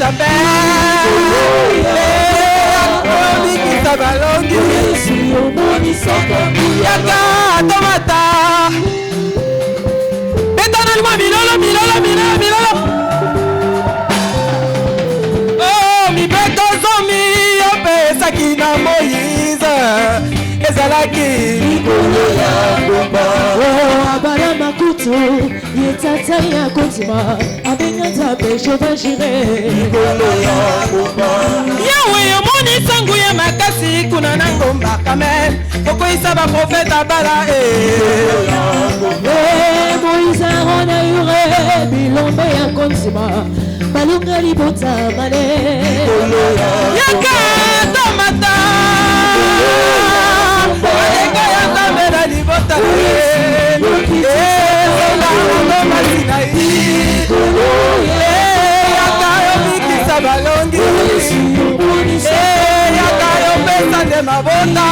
chapelle. Bikisa balongi. Yaka tomata. Betanalima milolo. Oh, mi beto zomi opesaki na Moïse. Ezalaki likolo ya ngomba. Oh, abara makutu yetata ya kotima abenyata beshova jire likolo ya ngomba. Yawe omoni sangu ya makasi kuna na ngomba kamen. Okoisa ba profeta bala Moïse Aaron ayure bilombe ya kotima balunga libota male yaka tomata. Yaka ya kamera libota yaka yo bikisa balongi. Yaka yo pesa de mabota.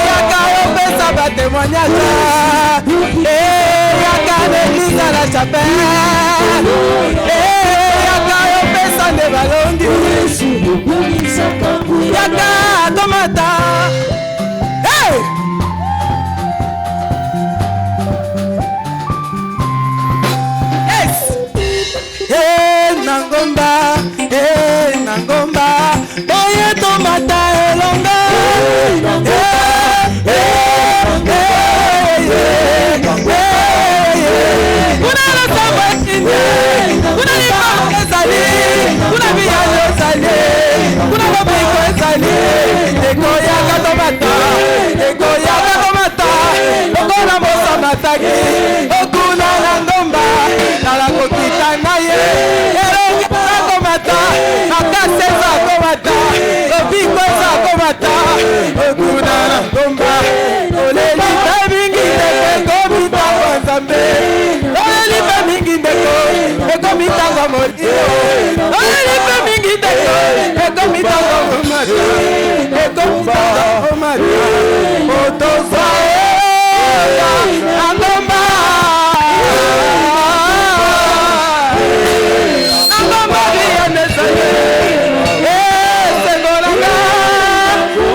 Yaka yo pesa ba témoignage. Yaka l'église à la chapelle. Yaka yo pesa de balongi. Yaka tomata. Hey! Yes! Nangomba, boye tomata elonga. Kuna la samba kinde, kuna lipa ezali, kuna biyalo ezali, kuna bapiko ezali. Eko yaka tomata, okola mosa mataki, okuna na ngomba, nala kokita na ye. Elonga komata, makase za komata, opiko za komata, okuna na ngomba. Oleli mingi ndeko komita kwa Nzambe. Oleli mingi ndeko komita kwa Modio. Oleli mingi ndeko komita kwa Modio. Komita kwa Modio. Otoza Angomba. Angomba bianezale. Segolanga.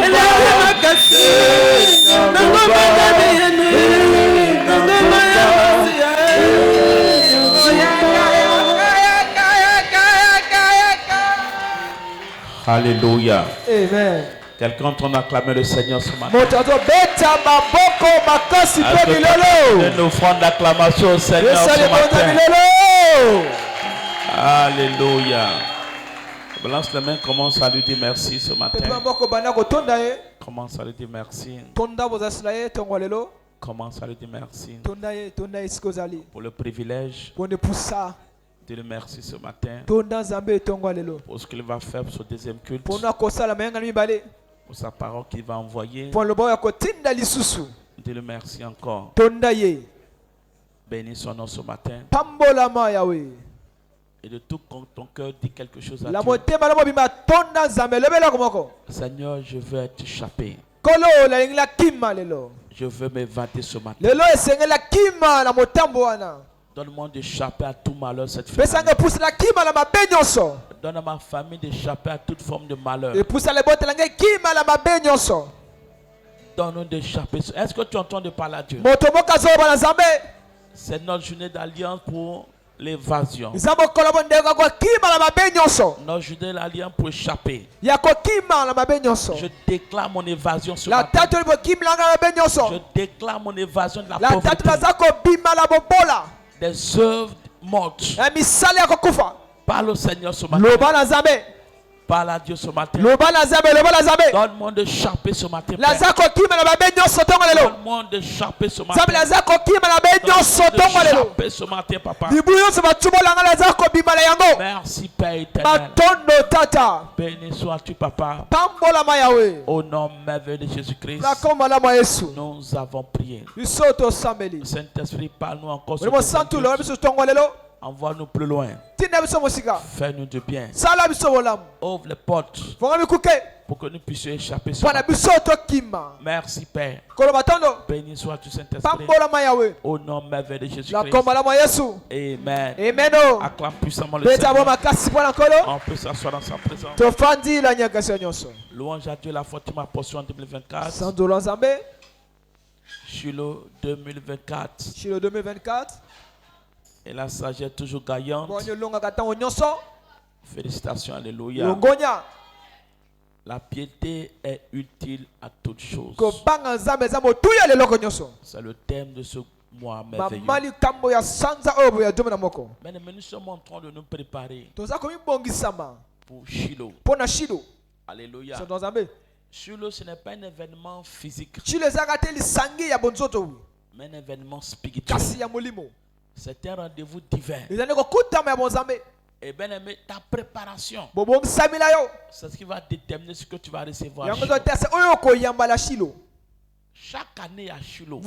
Elele makasi. Angomba biane. Angomba ya. Alléluia. Amen. Quelqu'un entend acclamer le Seigneur ce matin. Est-ce que nous nous offrons d'acclamation au Seigneur ce matin? Alléluia. Balance les mains, commence à lui dire merci ce matin. Commence à lui dire merci. Commence à lui dire merci pour le privilège de le merci ce matin pour ce qu'il va faire pour ce deuxième culte, pour sa parole qu'il va envoyer. De le merci encore. Bénis son nom ce matin. Et de tout ton cœur, dis quelque chose à Dieu. Seigneur, je veux être échappé. Je veux m'évader ce matin. Donne-moi d'échapper à tout malheur cette fois. Donne à ma famille d'échapper à toute forme de malheur. Donne-nous d'échapper. Est-ce que tu entends de parler à Dieu? C'est notre journée d'alliance pour l'évasion. Notre journée d'alliance pour échapper. Je déclare mon évasion sur la terre. Je déclare mon évasion de la pauvreté. Des œuvres mortes. Parle au Seigneur ce matin. Parle à Dieu ce matin. Donne-moi de échapper ce matin. Donne-moi de échapper ce matin. Échapper ce matin, papa. Merci, Père éternel. Béni sois-tu, papa. Au nom merveilleux de Jésus-Christ, nous avons prié. Saint-Esprit, parle-nous encore. Envoie-nous plus loin. Fais-nous du bien. Ouvre les portes pour que nous puissions échapper sur la terre. Merci Père. Béni sois-tu Saint-Esprit. Au nom merveilleux de Jésus-Christ. Amen. Acclame puissamment le Seigneur. On peut s'asseoir dans sa présence. Louange à Dieu, la fortune ma portion en 2024. Shiloh 2024. Et la sagesse toujours gagnante. Félicitations, alléluia. La piété est utile à toutes choses. C'est le thème de ce mois merveilleux. Mais nous sommes en train de nous préparer pour Shiloh. Alléluia. Shiloh, ce n'est pas un événement physique, mais un événement spirituel. C'est un rendez-vous divin. Et bien aimé, ta préparation, c'est ce qui va déterminer ce que tu vas recevoir. Chaque année à Shiloh,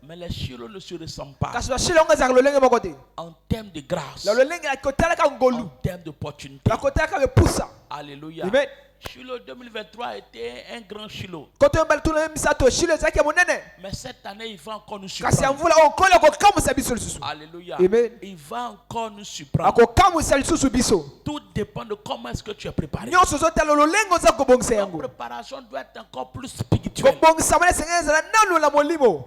mais les Shiloh ne se ressemblent pas en termes de grâce, en termes d'opportunité. Alléluia. Shiloh 2023 a été un grand Shiloh. Mais cette année, il va encore nous surprendre. Alléluia. Il va encore nous surprendre. Tout dépend de comment est-ce que tu es préparé. La préparation doit être encore plus spirituelle.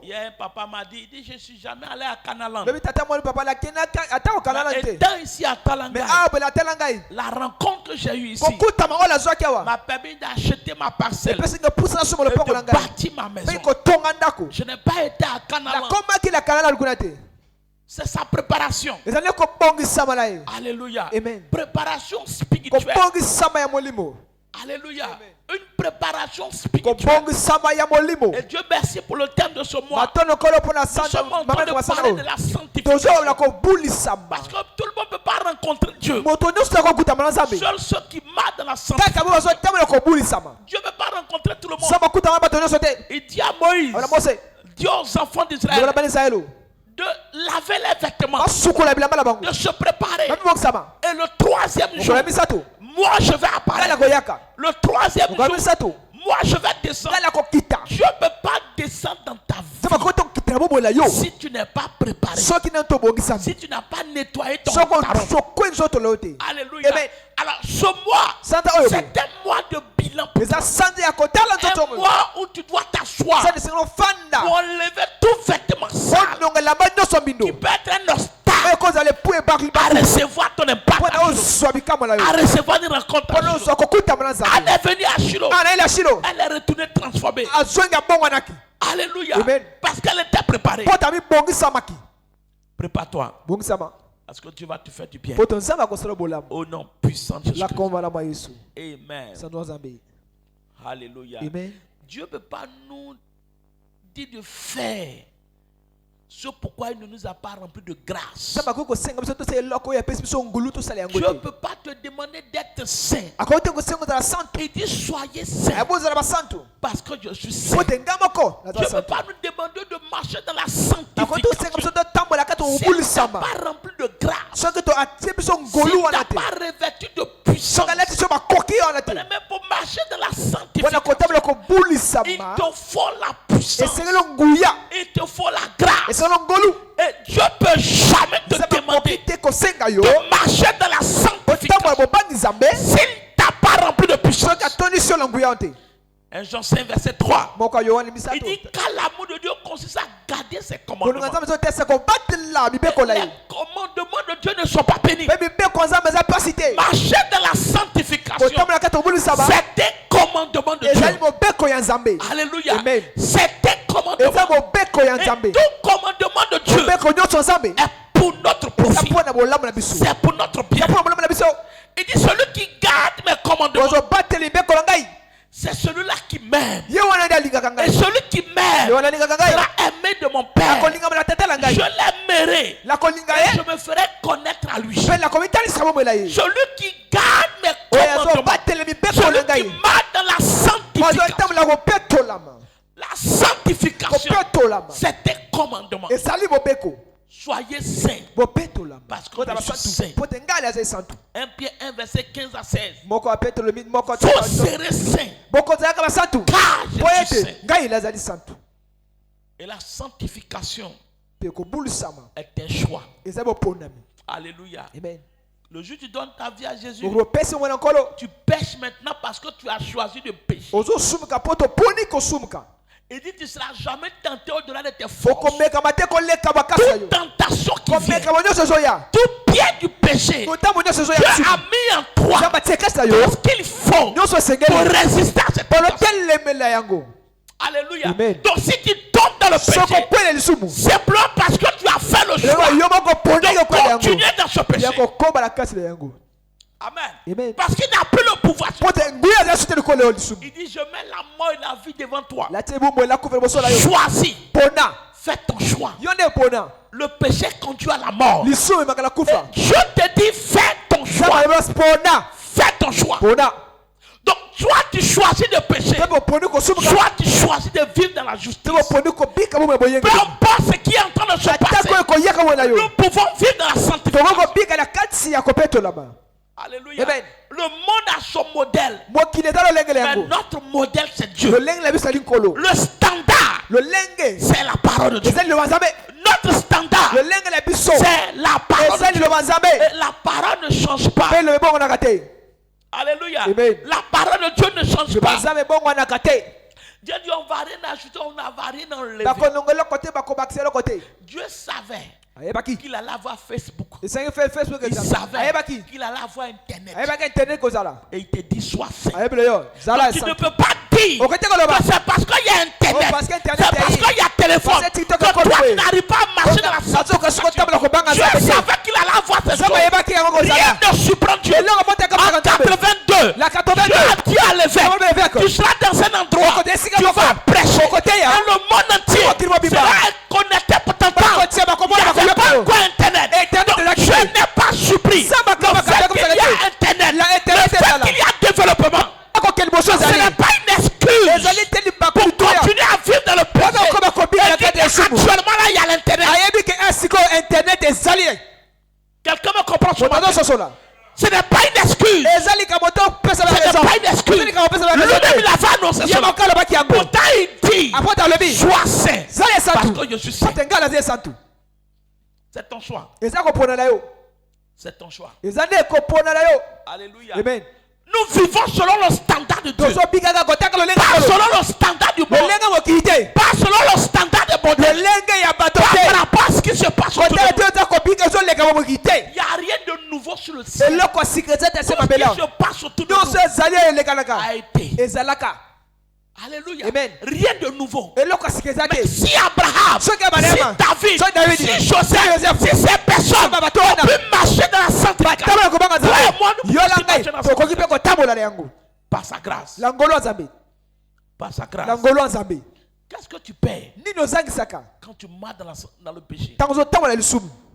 Hier, un papa m'a dit, je ne suis jamais allé à Canalan. Étant ici à Talangai, la rencontre que j'ai eue ici m'a permis d'acheter ma parcelle et de bâtir ma maison. Je n'ai pas été à Canalan. C'est sa préparation. Alléluia. Préparation spirituelle. Alléluia. Une préparation spirituelle. Et Dieu merci pour le thème de ce mois. Nous sommes en train de parler de la sanctification. Parce que tout le monde ne peut pas rencontrer Dieu. Seuls ceux qui marchent dans la sanctification. Dieu ne peut pas rencontrer tout le monde. Il dit à Moïse, dis aux enfants d'Israël de laver les vêtements, de se préparer. Et le troisième jour, moi je vais apparaître. Le troisième jour, moi je vais descendre. Je ne peux pas descendre dans ta vie si tu n'es pas préparé, si tu n'as pas nettoyé ton tarot. Alléluia. Alors ce mois, c'est un mois de bilan. Un mois où tu dois t'asseoir pour enlever tout vêtement sale qui peut être un obstacle à recevoir ton impact, à recevoir une rencontre, à devenir à Shiloh. Elle est retournée transformée. Alléluia. Parce qu'elle était préparée. Prépare-toi. Parce que Dieu va te faire du bien. Au nom puissant de Jésus-Christ. Amen. Alléluia. Dieu ne peut pas nous dire de faire ce pourquoi il ne nous a pas rempli de grâce. Dieu ne peut pas te demander d'être saint. Il dit soyez saint parce que je suis saint. Dieu ne peut pas nous demander de marcher dans la sanctification si tu n'as pas rempli de grâce, si tu n'as pas revêtu de puissance. Mais pour marcher dans la sanctification, il te faut la puissance, il te faut la grâce. Et Dieu ne peut jamais te demander de marcher dans la sanctification s'il t'a pas rempli de puissance. 1 Jean 5 verset 3. Il dit car l'amour de Dieu consiste à garder ses commandements. Les commandements de Dieu ne sont pas pénibles. Marcher dans la sanctification, c'est un commandement de Dieu. Alléluia. C'est un commandement. Et tout commandement de Dieu est pour notre profit. C'est pour notre bien. Il dit celui qui garde mes commandements, c'est celui-là qui m'aime. Et celui qui m'aime sera aimé de mon Père. Je l'aimerai. Et je me ferai connaître à lui. Celui qui garde mes commandements, celui qui marche dans la sanctification. La sanctification, c'est un commandement. Soyez saints. Parce que je suis saint. 1 Pierre 1 verset 15 à 16. Vous serez saints. Car je suis saint. Et la sanctification est un choix. Alléluia. Amen. Le jour où tu donnes ta vie à Jésus, tu pêches maintenant parce que tu as choisi de pécher. Il dit tu ne seras jamais tenté au-delà de tes forces. Toute tentation qui vient, tout pied du péché, Dieu a mis en toi tout ce qu'il faut pour résister à cette tentation. Alléluia. Amen. Donc si tu tombes dans le péché, c'est simplement parce que tu as fait le choix de continuer dans ce péché. Amen. Amen. Parce qu'il n'a plus le pouvoir. Il dit je mets la mort et la vie devant toi. Choisis. Fais ton choix. Le péché conduit à la mort. Je te dis fais ton choix. Fais ton choix. Donc, soit tu choisis de pécher, soit tu choisis de vivre dans la justice. Peu importe ce qui est en train de se passer, nous pouvons vivre dans la sanctification. Alléluia. Amen. Le monde a son modèle. Mais notre modèle, c'est Dieu. Le standard, c'est la parole de Dieu. Notre standard, c'est la parole de Dieu. Et la parole ne change pas. Alléluia. Amen. La parole de Dieu ne change pas. Dieu dit on va rien ajouter, on ne va rien enlever. Dieu savait qu'il allait avoir Facebook. Il savait qu'il allait avoir Internet. Et il te dit sois saint. Donc tu ne peux pas dire que c'est parce qu'il y a Internet, c'est parce qu'il y a téléphone que toi tu n'arrives pas à marcher dans la sanctification. Dieu savait qu'il allait avoir ces choses. Rien ne surprend Dieu. En 82, Dieu a dit à l'évêque, tu seras dans un endroit, tu vas prêcher. Et le monde entier sera connecté pour t'entendre. Il n'y avait pas encore Internet. Donc je n'ai pas surpris. Le fait qu'il y a Internet, le fait qu'il y a développement, ce n'est pas une excuse pour continuer à vivre dans le péché. Actuellement là, il y a l'Internet. Quelqu'un me comprend ce matin? Ce n'est pas une excuse. Ce n'est pas une excuse. Lui-même il a fait annoncer cela. Pourtant il dit sois saint parce que je suis saint. C'est ton choix. C'est ton choix. Alléluia. Amen. Nous vivons selon le standard de Dieu. Pas selon le standard du monde. Pas selon le standard de mon Dieu. Pas par rapport à ce qui se passe autour de nous. Il n'y a rien de nouveau sur le ciel. Ce qui se passe autour de nous a été. Alléluia. Amen. Rien de nouveau. Mais si Abraham, si David, si Joseph, si ces personnes ont pu marcher dans la sanctification, moi nous pouvons marcher par sa grâce. Par sa grâce. Qu'est-ce que tu perds quand tu marches dans le péché?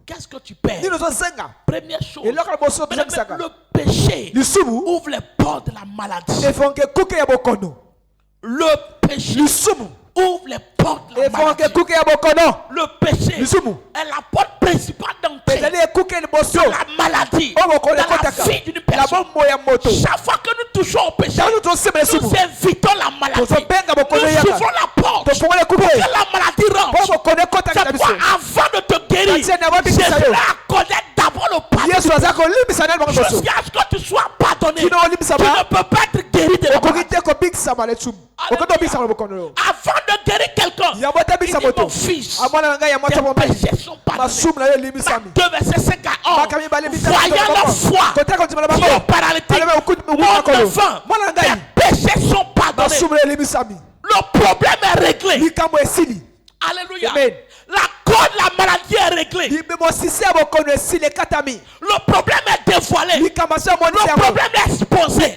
Qu'est-ce que tu perds? Première chose, le péché ouvre les portes de la maladie. Le péché ouvre les portes de la maladie. Le péché est la porte principale d'entrée de la maladie dans la vie d'une personne. Chaque fois que nous touchons au péché, nous invitons la maladie. Nous ouvrons la porte pour que la maladie rentre. C'est pourquoi avant de te guérir, Jésus a accordé d'abord le pardon. Jusqu'à ce que tu sois pardonné, tu ne peux pas être guéri de la maladie. Avant de guérir quelqu'un, il dit mon fils, tes péchés sont pardonnés. 2 versets 5 à 11. Voyant la foi qui est paralytique, mon enfant, tes péchés sont pardonnés. Le problème est réglé. Alléluia. Amen. La cause de la maladie est réglée. Le problème est dévoilé. Le problème est exposé.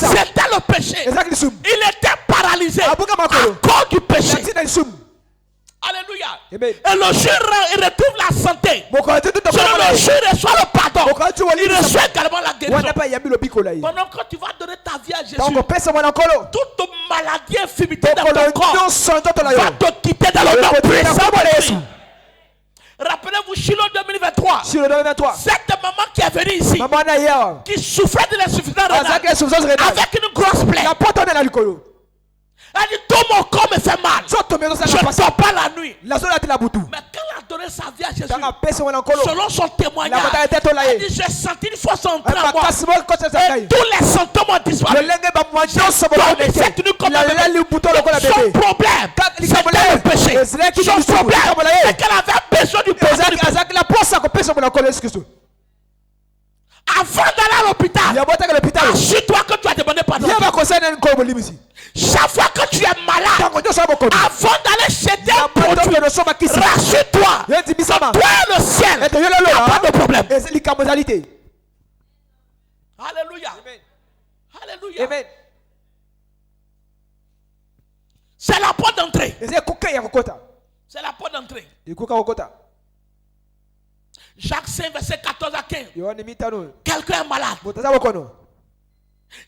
C'était le péché. Il était paralysé à cause du péché. Alléluia. Amen. Et le jour il retrouve la santé. Selon le jour il reçoit le pardon. Il reçoit également la guérison. Pendant que tu vas donner ta vie à Jésus, toute maladie infirmité dans ton corps va te quitter dans le nom puissant de Jésus. Rappelez-vous, Shiloh 2023. Shiloh 2023. Cette maman qui est venue ici, maman qui souffrait de l'insuffisance rénale, avec une grosse plaie. Elle dit, tout mon corps me fait mal. Je ne dors pas la nuit. Mais quand elle a donné sa vie à Jésus, selon son témoignage, elle dit, j'ai senti une force entrer en moi. Et tous les symptômes ont disparu. Cette nuit comme son problème, c'était le péché. Son problème, c'est qu'elle avait besoin du péché. Avant d'aller à l'hôpital, assure-toi que tu as demandé pardon. Chaque fois que tu es malade, avant d'aller chez un produit, rassure-toi que toi et le ciel, il n'y a pas de problème. Alléluia. Alléluia. Amen. C'est la porte d'entrée. C'est la porte d'entrée. Jacques 5, verset 14 à 15. Quelqu'un est malade.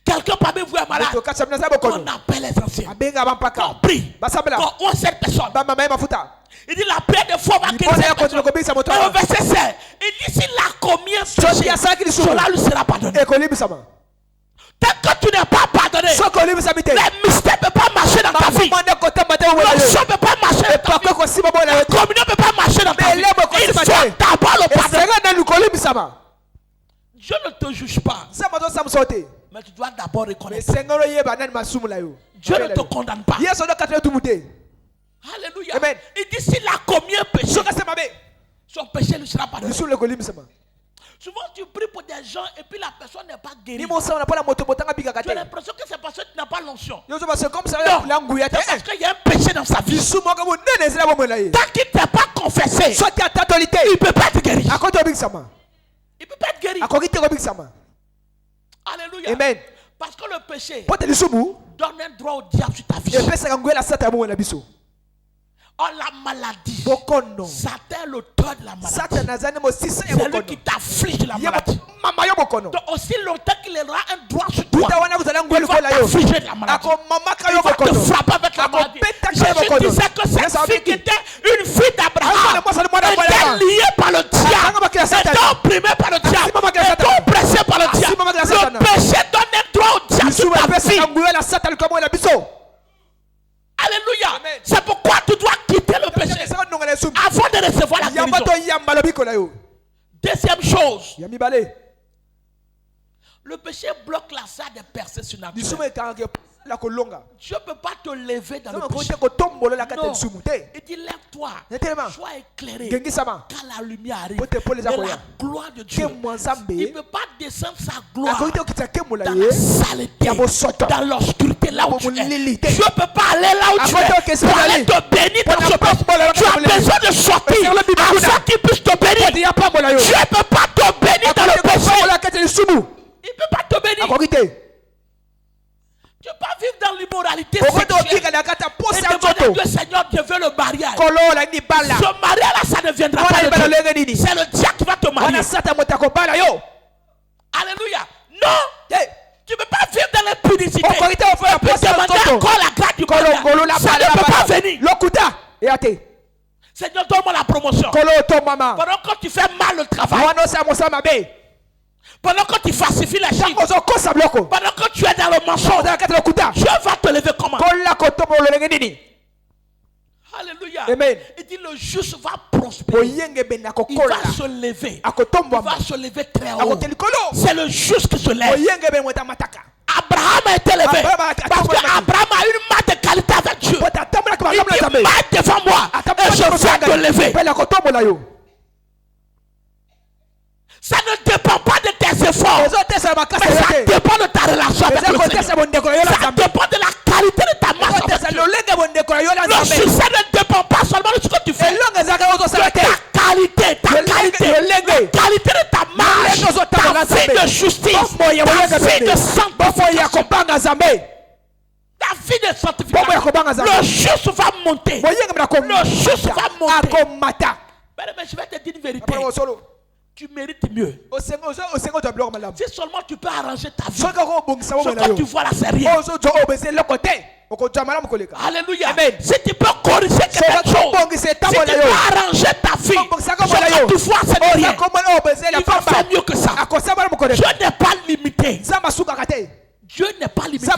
Quelqu'un parmi vous est malade. On appelle les anciens. On prie. On cette personne. Il dit la prière de foi va guérir cette personne. Et au verset 16, il dit s'il a commis un péché, cela lui sera pardonné. Tant que tu n'es pas pardonné, les mystères ne peuvent pas marcher dans ta vie. L'onction ne peut pas marcher dans ta vie. La communion ne peut pas marcher dans ta vie. Il faut d'abord le pardon. Dieu ne te juge pas. Mais tu dois d'abord reconnaître. Dieu ne te condamne pas. Alléluia. Amen. Il dit s'il a commis un péché, son péché lui sera pardonné. Souvent tu pries pour des gens et puis la personne n'est pas guérie. Tu as l'impression que c'est parce que tu n'as pas l'onction. Non, c'est parce qu'il y a un péché dans sa vie. Tant qu'il ne t'a pas confessé, il ne peut pas être guéri. Il ne peut pas être guéri. Alléluia. Amen. Parce que le péché donne un droit au diable sur ta vie. Oh, la maladie. Satan est l'auteur de la maladie. C'est lui qui t'afflige de la maladie. Donc aussi longtemps qu'il aura un droit sur toi, il va t'affliger de la maladie. Il va te frapper avec la maladie. Jésus disait que cette fille qui était une fille d'Abraham était liée par le diable, était opprimée par le diable, était oppressée par le diable. Le péché donne un droit au diable sur ta vie. Alléluia. C'est pourquoi tu dois quitter le péché avant de recevoir la guérison. Deuxième chose, le péché bloque la salle des personnes surnaturelles. Dieu ne peut pas te lever dans le péché. Non. Il dit lève-toi, sois éclairé, car la lumière arrive. Et la gloire de Dieu, il ne peut pas descendre sa gloire dans la saleté, dans l'obscurité, là où tu es. Dieu ne peut pas aller là où tu es pour aller te bénir dans ce péché. Tu as besoin de sortir afin qu'il puisse te bénir. Dieu ne peut pas te bénir dans le péché. Il ne peut pas te bénir. Tu ne peux pas vivre dans l'immoralité sexuelle et demander à Dieu, Seigneur, je veux le mariage. Ce mariage-là, ça ne viendra pas de Dieu. C'est le diable qui va te marier. Alléluia. Non. Tu ne peux pas vivre dans l'impudicité et puis demander encore la grâce du mariage. Ça ne peut pas venir. Seigneur, donne-moi la promotion. Pendant que tu fais mal le travail. Pendant que tu falsifies les chiffres, pendant que tu es dans le mensonge, Dieu va te lever comment? Alléluia. Amen. Il dit le juste va prospérer. Il va se lever. Il va se lever très haut. C'est le juste qui se lève. Abraham a été levé parce qu'Abraham a une marque de qualité avec Dieu. Il dit marche devant moi et je vais te lever. Ça ne dépend pas de tes efforts, mais ça dépend de ta relation avec le Seigneur. Ça dépend de la qualité de ta marche avec Dieu. Le succès ne dépend pas seulement de ce que tu fais, de ta qualité, la qualité de ta marche, ta vie de justice, ta vie de sanctification, ta vie de sanctification. Le juste va monter. Le juste va monter. Mais je vais te dire une vérité. Tu mérites mieux. Si seulement tu peux arranger ta vie, ce que tu vois là, c'est rien. Alléluia. Amen. Si tu peux corriger quelque chose, si tu peux arranger ta vie, quand tu vois c'est de rien, il va faire mieux que ça. Dieu n'est pas limité. Dieu n'est pas limité.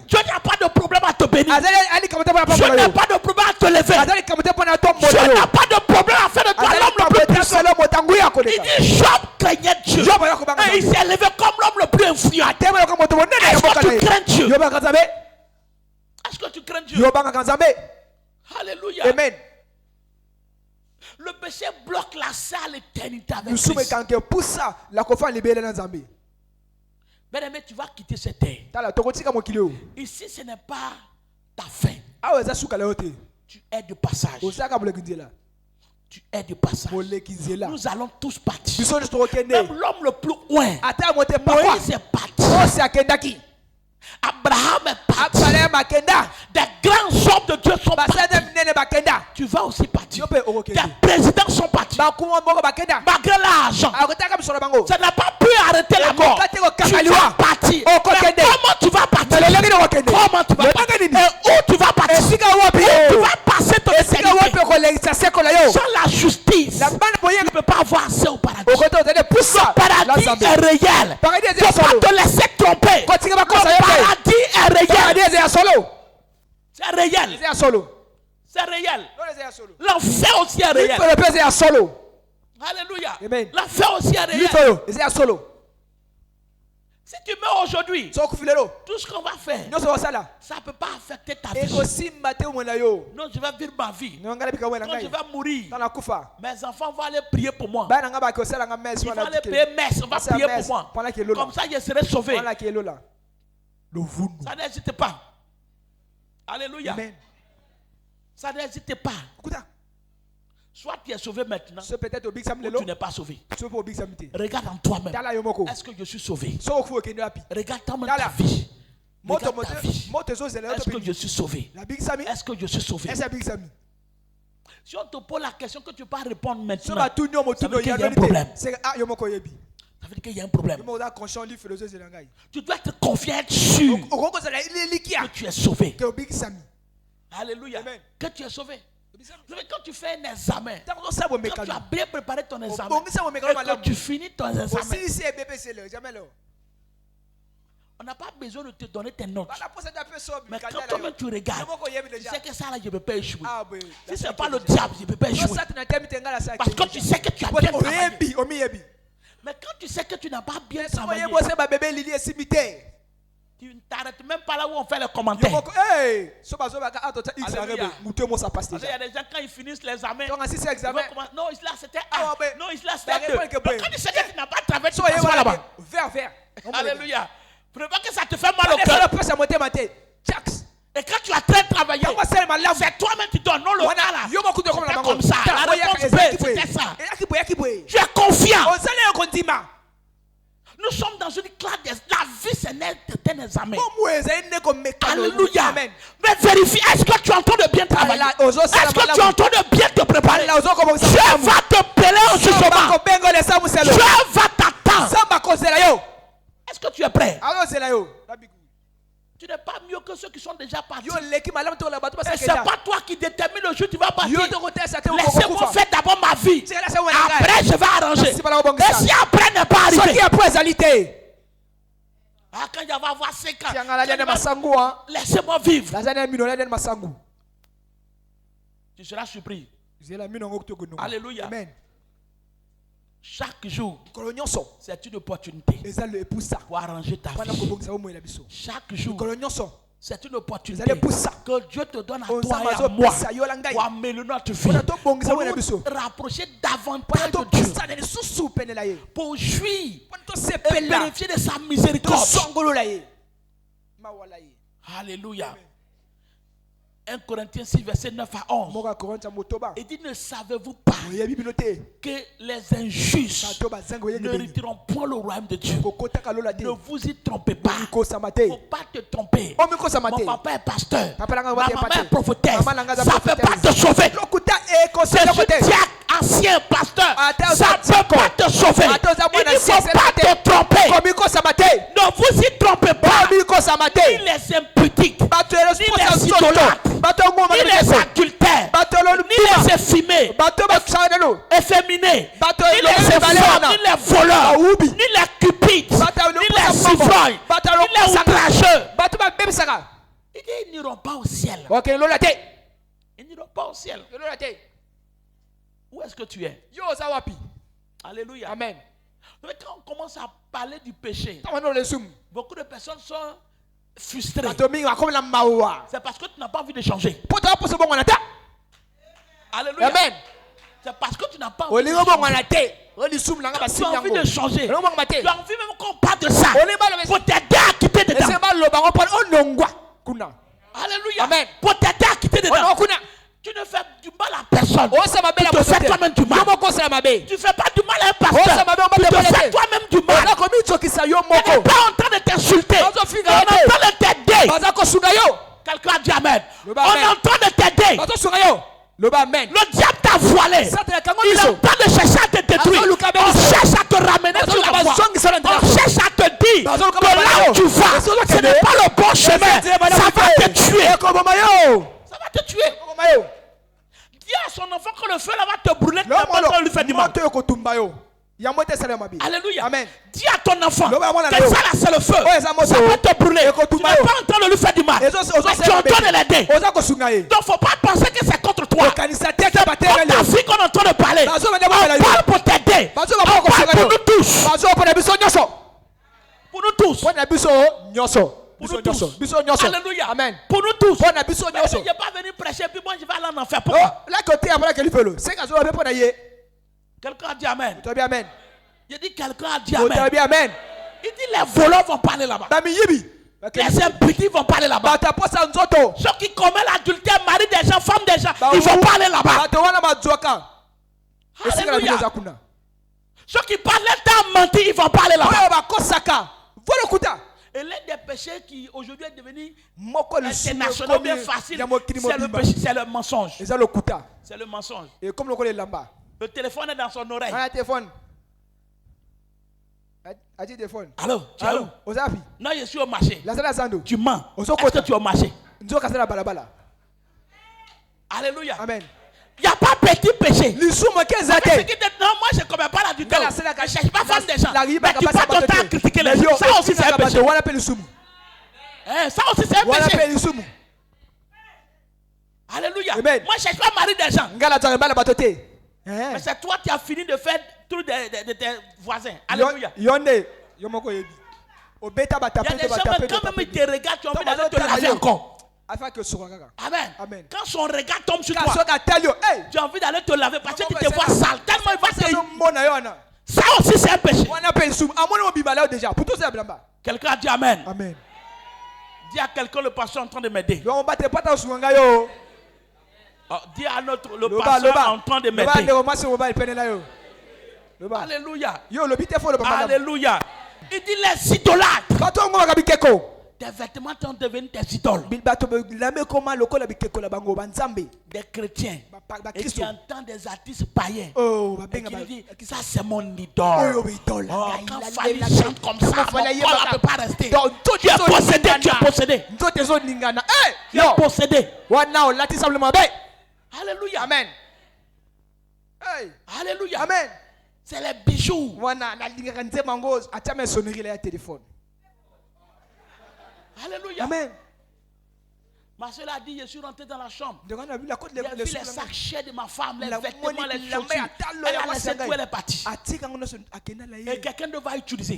Dieu n'a pas de problème à te bénir. Dieu n'a pas de problème à te lever. Dieu n'a pas de problème à faire de toi l'homme le plus puissant. Il dit Job craignait Dieu. Et il s'est levé comme l'homme le plus influent. Est-ce que tu crains Dieu? Est-ce que tu crains Dieu? Alléluia. Amen. Le péché bloque l'accès à l'éternité avec Christ. Bien-aimé, tu vas quitter cette terre. Ici, ce n'est pas ta fin. Tu es de passage. Tu es de passage. Nous allons tous partir. Même l'homme le plus loin. Moïse est parti. Abraham est parti. Des grands hommes de Dieu sont partis. Tu vas aussi partir. Des présidents sont partis. Malgré l'argent, ça n'a pas pu arrêter la mort. Tu vas partir. Comment tu vas partir? Comment tu vas partir? Et où tu vas partir? Où tu vas passer ton éternité? Sans la justice, tu ne peux pas avoir accès au paradis. Le paradis est réel. Tu ne peux pas te laisser tromper. Le paradis est réel. C'est réel. C'est réel. L'enfer aussi est réel. Alléluia. L'enfer aussi est réel. Si tu meurs aujourd'hui, tout ce qu'on va faire, ça ne peut pas affecter ta vie. Non, je vais vivre ma vie. Quand je vais mourir, mes enfants vont aller prier pour moi. Ils vont aller payer messe, on va prier pour moi. Comme ça, je serai sauvé. Ça n'hésite pas. Alléluia. Amen. Ça n'hésite pas. Soit tu es sauvé maintenant, ou tu n'es pas sauvé. Regarde en toi-même. Est-ce que je suis sauvé? Regarde toi-même ta vie. Regarde ta vie. Est-ce que je suis sauvé? Est-ce que je suis sauvé? Si on te pose la question que tu peux pas répondre maintenant, ça veut dire qu'il y a un problème. Ça veut dire qu'il y a un problème. Tu dois être confiant, être sûr que tu es sauvé. Alléluia. Que tu es sauvé. Quand tu fais un examen, quand tu as bien préparé ton examen, et quand tu finis ton examen, on n'a pas besoin de te donner tes notes. Mais quand toi-même tu regardes, tu sais que ça là, je ne peux pas échouer. Si ce n'est pas le diable, je ne peux pas échouer. Parce que tu sais que tu as bien travaillé. Mais quand tu sais que tu n'as pas bien travaillé, tu ne t'arrêtes même pas là où on fait les commentaires. Il y a des gens quand ils finissent l'examen, non, là c'était A, non, là c'était 2. Mais quand tu sais que tu n'as pas travaillé, tu passes pas là-bas. Alléluia. Prévois que ça te fait mal au cœur. Et quand tu as très travaillé, c'est toi-même qui donnes, non le gars là. C'est comme ça. La réponse B, c'était ça. Tu es confiant. Nous sommes dans une classe. La vie, c'est un examen. Alléluia. Mais vérifie, est-ce que tu es en train de bien travailler? Est-ce que tu es en train de bien te préparer? Dieu va te payer en ce moment. Dieu va t'attendre. Est-ce que tu es prêt? Tu n'es pas mieux que ceux qui sont déjà partis. Et c'est pas toi qui détermine le jour où tu vas partir. Laissez-moi faire d'abord ma vie. Après, je vais arranger. Et si après n'est pas arrivé, quand il va avoir 5 ans, laissez-moi vivre. Tu seras surpris. Alléluia. Amen. Chaque jour, c'est une opportunité pour arranger ta vie. Chaque jour, c'est une opportunité que Dieu te donne à toi et à moi pour améliorer notre vie, pour nous rapprocher davantage de Dieu, pour jouir et bénéficier de sa miséricorde. Alléluia. 1 Corinthiens 6, verset 9 à 11. Il dit, ne savez-vous pas que les injustes n'hériteront point le royaume de Dieu? Ne vous y trompez pas. Il ne faut pas te tromper. Mon papa est pasteur. Ma maman est prophétesse. Ça ne peut pas te sauver. C'est un diacre, ancien pasteur. Ça ne peut pas te sauver. Il ne faut pas te tromper. Ne vous y trompez pas. Ni les imputiques, ni forts, ni les voleurs, ni les cupides, ni les civrognes, ni les outrageux. Il dit, ils n'iront pas au ciel. Ils n'iront pas au ciel. Où est-ce que tu es? Alléluia. Amen. Mais quand on commence à parler du péché, beaucoup de personnes sont frustrées. C'est parce que tu n'as pas envie de changer. Alléluia. Amen. C'est parce que tu n'as pas envie de changer. Tu as envie de changer. Tu as envie même qu'on parle de ça pour t'aider à quitter dedans. Alléluia. Amen. Pour t'aider à quitter dedans. Tu ne fais du mal à personne. Tu te fais toi-même du mal. Tu ne fais pas du mal à un pasteur. Tu te fais toi-même du mal. On n'est pas en train de t'insulter. On est en train de t'aider. Quelqu'un a dit Amen. On est en train de t'aider. Le diable t'a voilé. Il est en train de chercher à te détruire. On cherche à te ramener sur la voie. On cherche à te dire que là où tu vas, ce n'est pas le bon chemin. Ça va te tuer. Ça va te tuer. Dis à son enfant que le feu là va te brûler. Tu n'as pas le temps de lui faire du mal. Alléluia. Amen. Dis à ton enfant que ça là c'est le feu. Ça va te brûler. Tu n'es pas en train de lui faire du mal. Mais tu es en train de l'aider. Donc il ne faut pas penser que c'est contre toi. C'est pour ta vie qu'on est en train de parler. On parle pour t'aider. On parle pour nous tous. Pour nous tous. Pour nous tous. Alléluia. Amen. Pour nous tous. Je ne vais pas venir prêcher puis moi je vais aller en enfer. Pourquoi? Quelqu'un a dit Amen. Il dit quelqu'un a dit Amen. Il dit les voleurs vont parler là-bas. Les impies vont parler là-bas. Ceux qui commettent l'adultère, marient des gens, femmes des gens, ils vont parler là-bas. Alléluia. Ceux qui parlent d'un menti, ils vont parler là-bas. Et l'un des péchés qui aujourd'hui est devenu international, bien facile, c'est le péché, c'est le mensonge. C'est le mensonge. Le téléphone est dans son oreille. Allô? Tu es où? Non, je suis au marché. Tu mens. Est-ce que tu es au marché? Alléluia. Amen. Il n'y a pas petit péché. Non, moi je ne commets pas l'adultère. Je ne cherche pas faire des gens. Mais tu passes ton temps à critiquer les gens. Ça aussi c'est un péché. Ça aussi c'est un péché. Alléluia. Moi je ne cherche pas à marier des gens. Mais c'est toi qui as fini de faire tout de tes voisins. Alléluia. Il y a des gens, mais quand même ils te regardent, tu as envie d'aller te laver encore. Amen. Quand son regard tombe sur toi, tu as envie d'aller te laver parce que tu te vois sale. Tellement il va te... Ça aussi c'est un péché. Quelqu'un a dit Amen. Dis à quelqu'un, le pasteur est en train de m'aider. Dis à le pasteur est en train de m'aider. Alléluia. Alléluia. Il dit les idolâtres. Tes vêtements sont devenus des idoles. Des chrétiens. Et tu entends des artistes païens. Et qui disent, ça c'est mon idole. Quand Fali chante comme ça, mon corps ne peut pas rester. Tu es possédé, tu es possédé. Tu es possédé. Alléluia. Amen. Alléluia. Amen. C'est les bijoux. Alléluia. Amen. Ma soeur a dit, je suis rentré dans la chambre. J'ai vu les sacs chers de ma femme, les vêtements, les chaussures. Elle a laissé tout, elle est partie. Et quelqu'un devra utiliser.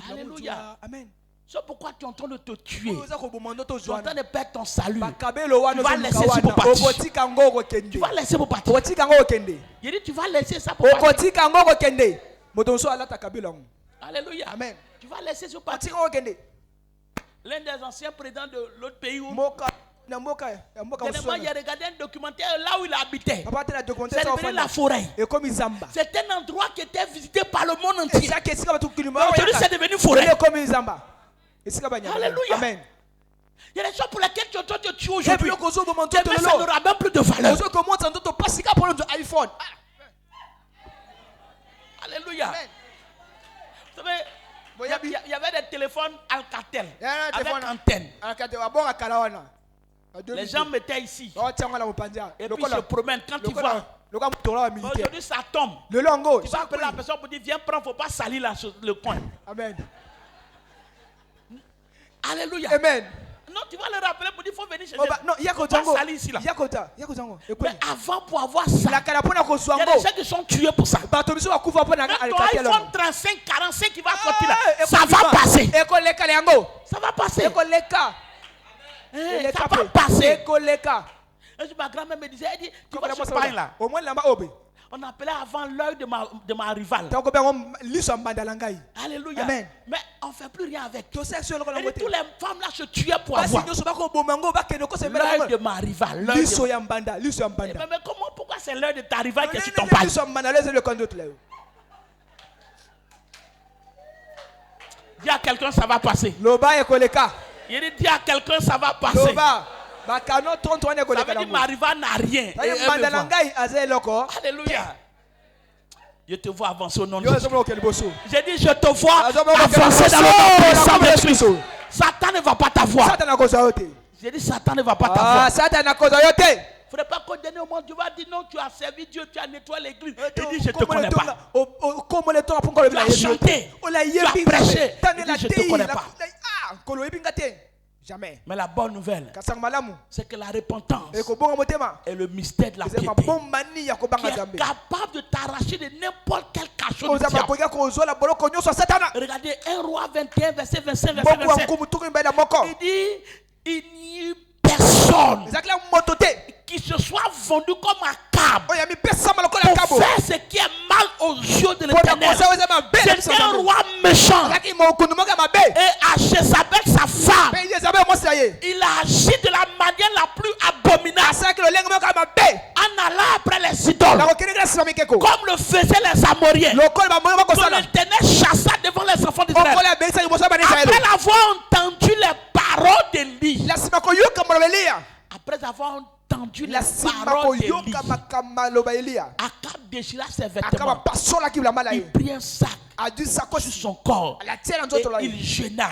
Alléluia. Amen. C'est pourquoi tu es en train de te tuer. Tu es en train de perdre ton salut. Tu vas laisser ça pour partir. Tu vas laisser pour partir. Il dit, tu vas laisser ça pour partir. Alléluia. Amen. Tu vas laisser ça pour partir. L'un des anciens présidents de l'autre pays où dernièrement, il a regardé un documentaire là où il habitait. C'est devenu la forêt. C'est un endroit qui était visité par le monde entier. Aujourd'hui, c'est devenu forêt. Alléluia. Amen. Il y a des choses pour lesquelles tu te tues aujourd'hui. Demain, ça n'aura même plus de valeur. Alléluia. Vous savez, il y avait des téléphones Alcatel avec antenne. Les gens mettaient ici. Et puis ils se promènent. Quand ils voient Aujourd'hui, ça tombe. Le longo. Tu vas appeler la personne pour dire viens prendre, il ne faut pas salir le coin. Amen. Alléluia. Amen. Non, tu vas le rappeler pour dire qu'il faut venir chercher. Non, il y a pas salir ici là. Mais avant, pour avoir ça, il y a des gens qui sont tués pour ça. Même ton iPhone 35, 45 qui va sortir là, ça va passer. Ça va passer. Ça va passer. Et ma grand-mère me disait, elle dit, tu vois ce pain là. On appelait avant l'œil de ma rivale. Alléluia. Amen. Mais on ne fait plus rien avec. Et toutes les femmes là se tuaient pour avoir l'œil de ma rivale. Mais comment, pourquoi c'est l'œil de ta rivale que tu t'en parles? Dis à quelqu'un, ça va passer. Il dit, dis à quelqu'un, ça va passer. Ça veut dire ma rivale n'a rien. Alléluia. Je te vois avancer au nom de Jésus. J'ai dit, je te vois avancer dans le nom puissant de Christ. Satan ne va pas t'avoir. J'ai dit, Satan ne va pas t'avoir. Il ne faudrait pas condamner au monde. Tu vas dire, non, tu as servi Dieu, tu as nettoyé l'église. Il dit, je ne te connais pas. Tu as chanté, tu as prêché. Il dit, je ne te connais pas. Jamais. Mais la bonne nouvelle, c'est que la repentance est le mystère de la piété, qui est capable de t'arracher de n'importe quel cachot du diable. Regardez 1 Roi 21, verset 25, verset 27. Il dit, il n'y a personne qui se soit vendu comme un câble pour faire ce qui est mal aux yeux de l'Éternel. C'est un roi méchant. Et à Jézabel, sa femme, il a agi de la manière la plus abominable en allant après les idoles, comme le faisaient les Amoriens, que l'Éternel chassa devant les enfants d'Israël. Après avoir entendu les paroles d'Élie, après avoir entendu les paroles d'Élie, Akab déchira ses vêtements. Il prit un sac sur son corps et il jeûna.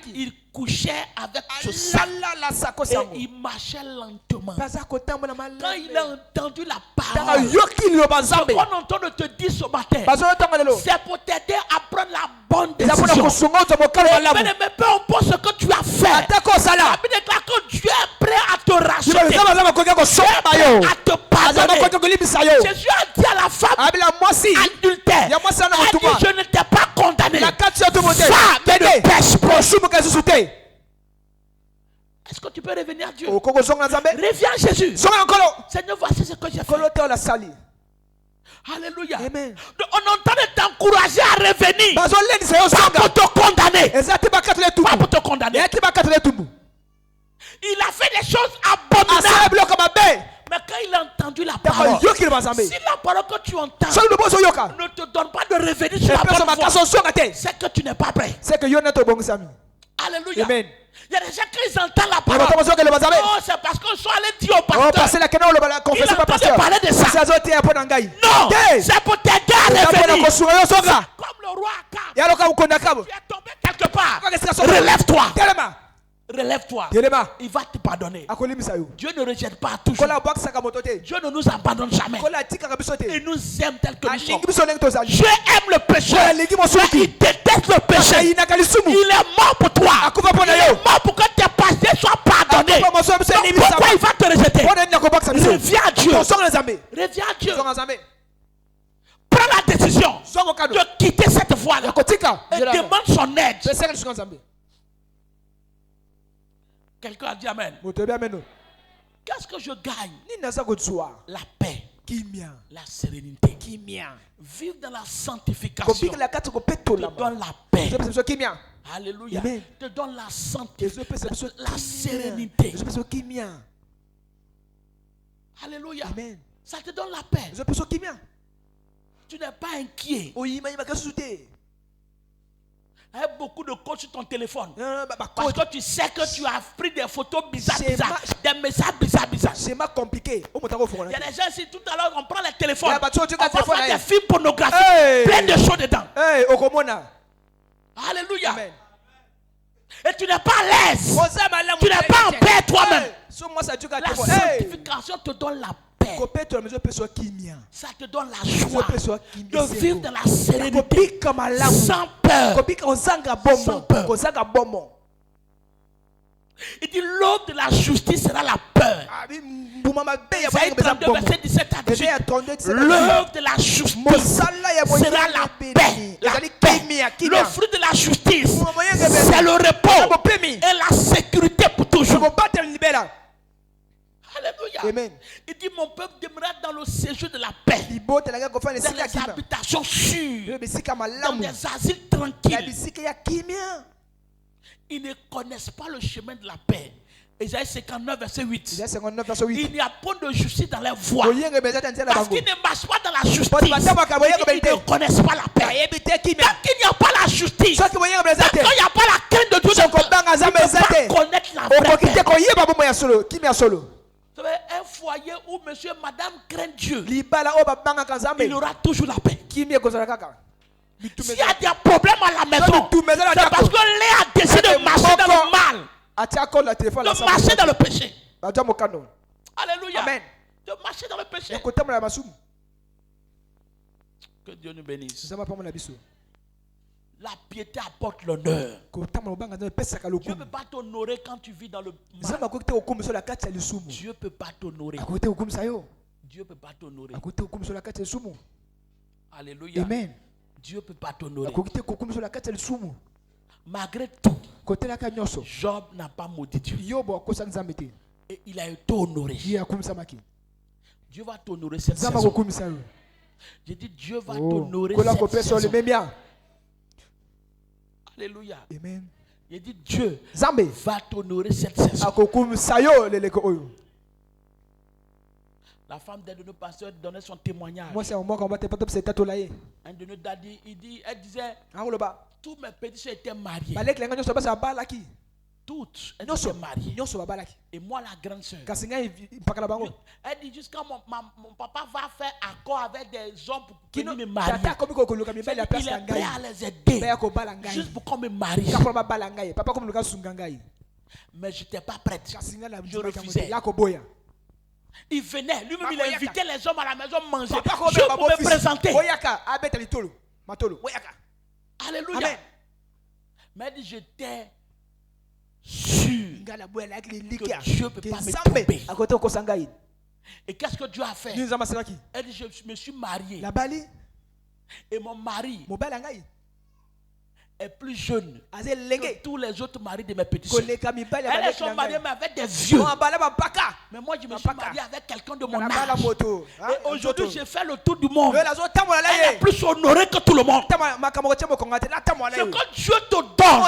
Il couchait avec ce sac et il marchait lentement. Quand il a entendu la parole, ce qu'on entend de te dire ce matin, c'est pour t'aider à prendre la bonne décision. Mais peu importe ce que tu as fait, la Bible déclare que Dieu est prêt à te racheter, à te pardonner. Jésus a dit à la femme adultère, elle dit, je ne t'ai pas condamné. Va, mais ne pêche pas. Est-ce que tu peux revenir à Dieu? Reviens à Jésus. Seigneur, voici ce que j'ai fait. Alléluia. Amen. On entend t'encourager à revenir. Pas pour te condamner. Pas pour te condamner. Il a fait des choses abominables. Mais quand il a entendu la parole, si la parole que tu entends ne te donne pas de revenir sur la bonne voie, c'est que tu n'es pas prêt. Alléluia. Amen. Il y a des gens qui entendent la parole. Oh, c'est parce qu'ils sont allés dire au pasteur. Il est en train de parler de ça. Non, c'est pour t'aider à revenir. Comme le roi Akab. Tu es tombé quelque part. Relève-toi. Relève-toi. Il va te pardonner. Dieu ne rejette pas toujours. Dieu ne nous abandonne jamais. Il nous aime tel que nous sommes. Dieu aime le péché. Il déteste le péché. Il est mort pour toi. Il est mort pour que tes péchés soient pardonnés. Donc pourquoi il va te rejeter? Reviens à Dieu. Reviens à Dieu. Prends la décision de quitter cette voie-là et demande son aide. Quelqu'un a dit Amen. Qu'est-ce que je gagne? La paix, la sérénité. Vivre dans la sanctification te donne la paix. Alléluia. Te donne la santé, la sérénité. Alléluia. Ça te donne la paix. Tu n'es pas inquiet. Avec beaucoup de codes sur ton téléphone. Parce que tu sais que tu as pris des photos bizarres, des messages bizarres. C'est compliqué. Il y a des gens ici, tout à l'heure, on prend les téléphones. On va faire des films pornographiques. Plein de choses dedans. Alléluia. Amen. Et tu n'es pas à l'aise. Tu n'es pas en paix toi-même. La sanctification te donne la paix. paix. Ça te donne la joie de vivre dans la sérénité, sans peur. Sans peur. Il dit l'homme de la justice sera la peur. Isaïe 32, verset 17 à 18. L'œuvre de la justice sera la paix. La paix. Le fruit de la justice, c'est le repos et la sécurité pour toujours. Alléluia. Amen. Il dit mon peuple demeurera dans le séjour de la paix, dans les habitations sûres, dans des asiles tranquilles. Ils ne connaissent pas le chemin de la paix. Isaïe 59, verset 8. Il n'y a point de justice dans les voies. Parce qu'ils ne marchent pas dans la justice. Ils ne connaissent pas la paix. Tant qu'il n'y a pas la justice, tant qu'il n'y a pas la crainte de Dieu, ils ne peuvent pas connaître la vraie paix. Vous savez, un foyer où monsieur et madame craignent Dieu, il y aura toujours la paix. S'il y a des problèmes à la maison, c'est parce que Léa a décidé de marcher dans le mal, de marcher dans le péché. Alléluia. Amen. De marcher dans le péché. Que Dieu nous bénisse. La piété apporte l'honneur. Dieu ne peut pas t'honorer quand tu vis dans le mal. Dieu ne peut pas t'honorer. Dieu ne peut pas t'honorer. Alléluia. Amen. Dieu ne peut pas t'honorer. Malgré tout, Job n'a pas maudit Dieu. Et il a été honoré. Dieu va t'honorer cette saison. J'ai dit Dieu va t'honorer cette saison. Alléluia. Amen. J'ai dit Dieu va t'honorer cette saison. La femme d'un de nos pasteurs donnait son témoignage. Un de nos dadis, elle disait, tous mes petits soeurs étaient mariés. Toutes elles étaient mariées. Et moi la grande soeur. Elle dit jusqu'à mon papa va faire accord avec des hommes pour qu'il me marie. Il est prêt à les aider. Juste pour qu'on me marie. Mais je n'étais pas prête. Je refusais. Il venait, lui-même il invitait les hommes à la maison manger. Je pour me présenter. Alléluia. Amen. Mais j'étais sûr que Dieu ne peut pas me tromper. Et qu'est-ce que Dieu a fait? Elle dit je me suis marié. Et mon mari est plus jeune que tous les autres maris de mes petits soeurs. Elles sont mariées mais avec des vieux. Mais moi je me suis marié avec quelqu'un de mon âge. Et aujourd'hui j'ai fait le tour du monde. Elle est plus honorée que tout le monde. Ce que Dieu te donne,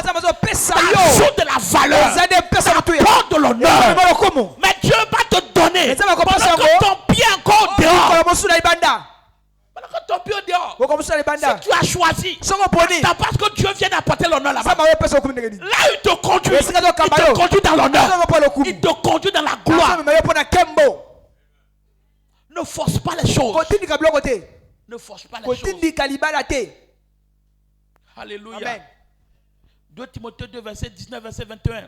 ça ajoute de la valeur, ça apporte de l'honneur. Mais Dieu va te donner pendant que ton pied est encore dehors. Ton pied dehors. Si tu as choisi, c'est parce que Dieu vient d'apporter l'honneur là-bas. Là, il te conduit. Il te conduit dans l'honneur. Il te conduit dans la gloire. Ne force pas les choses. Ne force pas les choses. Alléluia. Amen. 2 Timothée 2, verset 19, verset 21.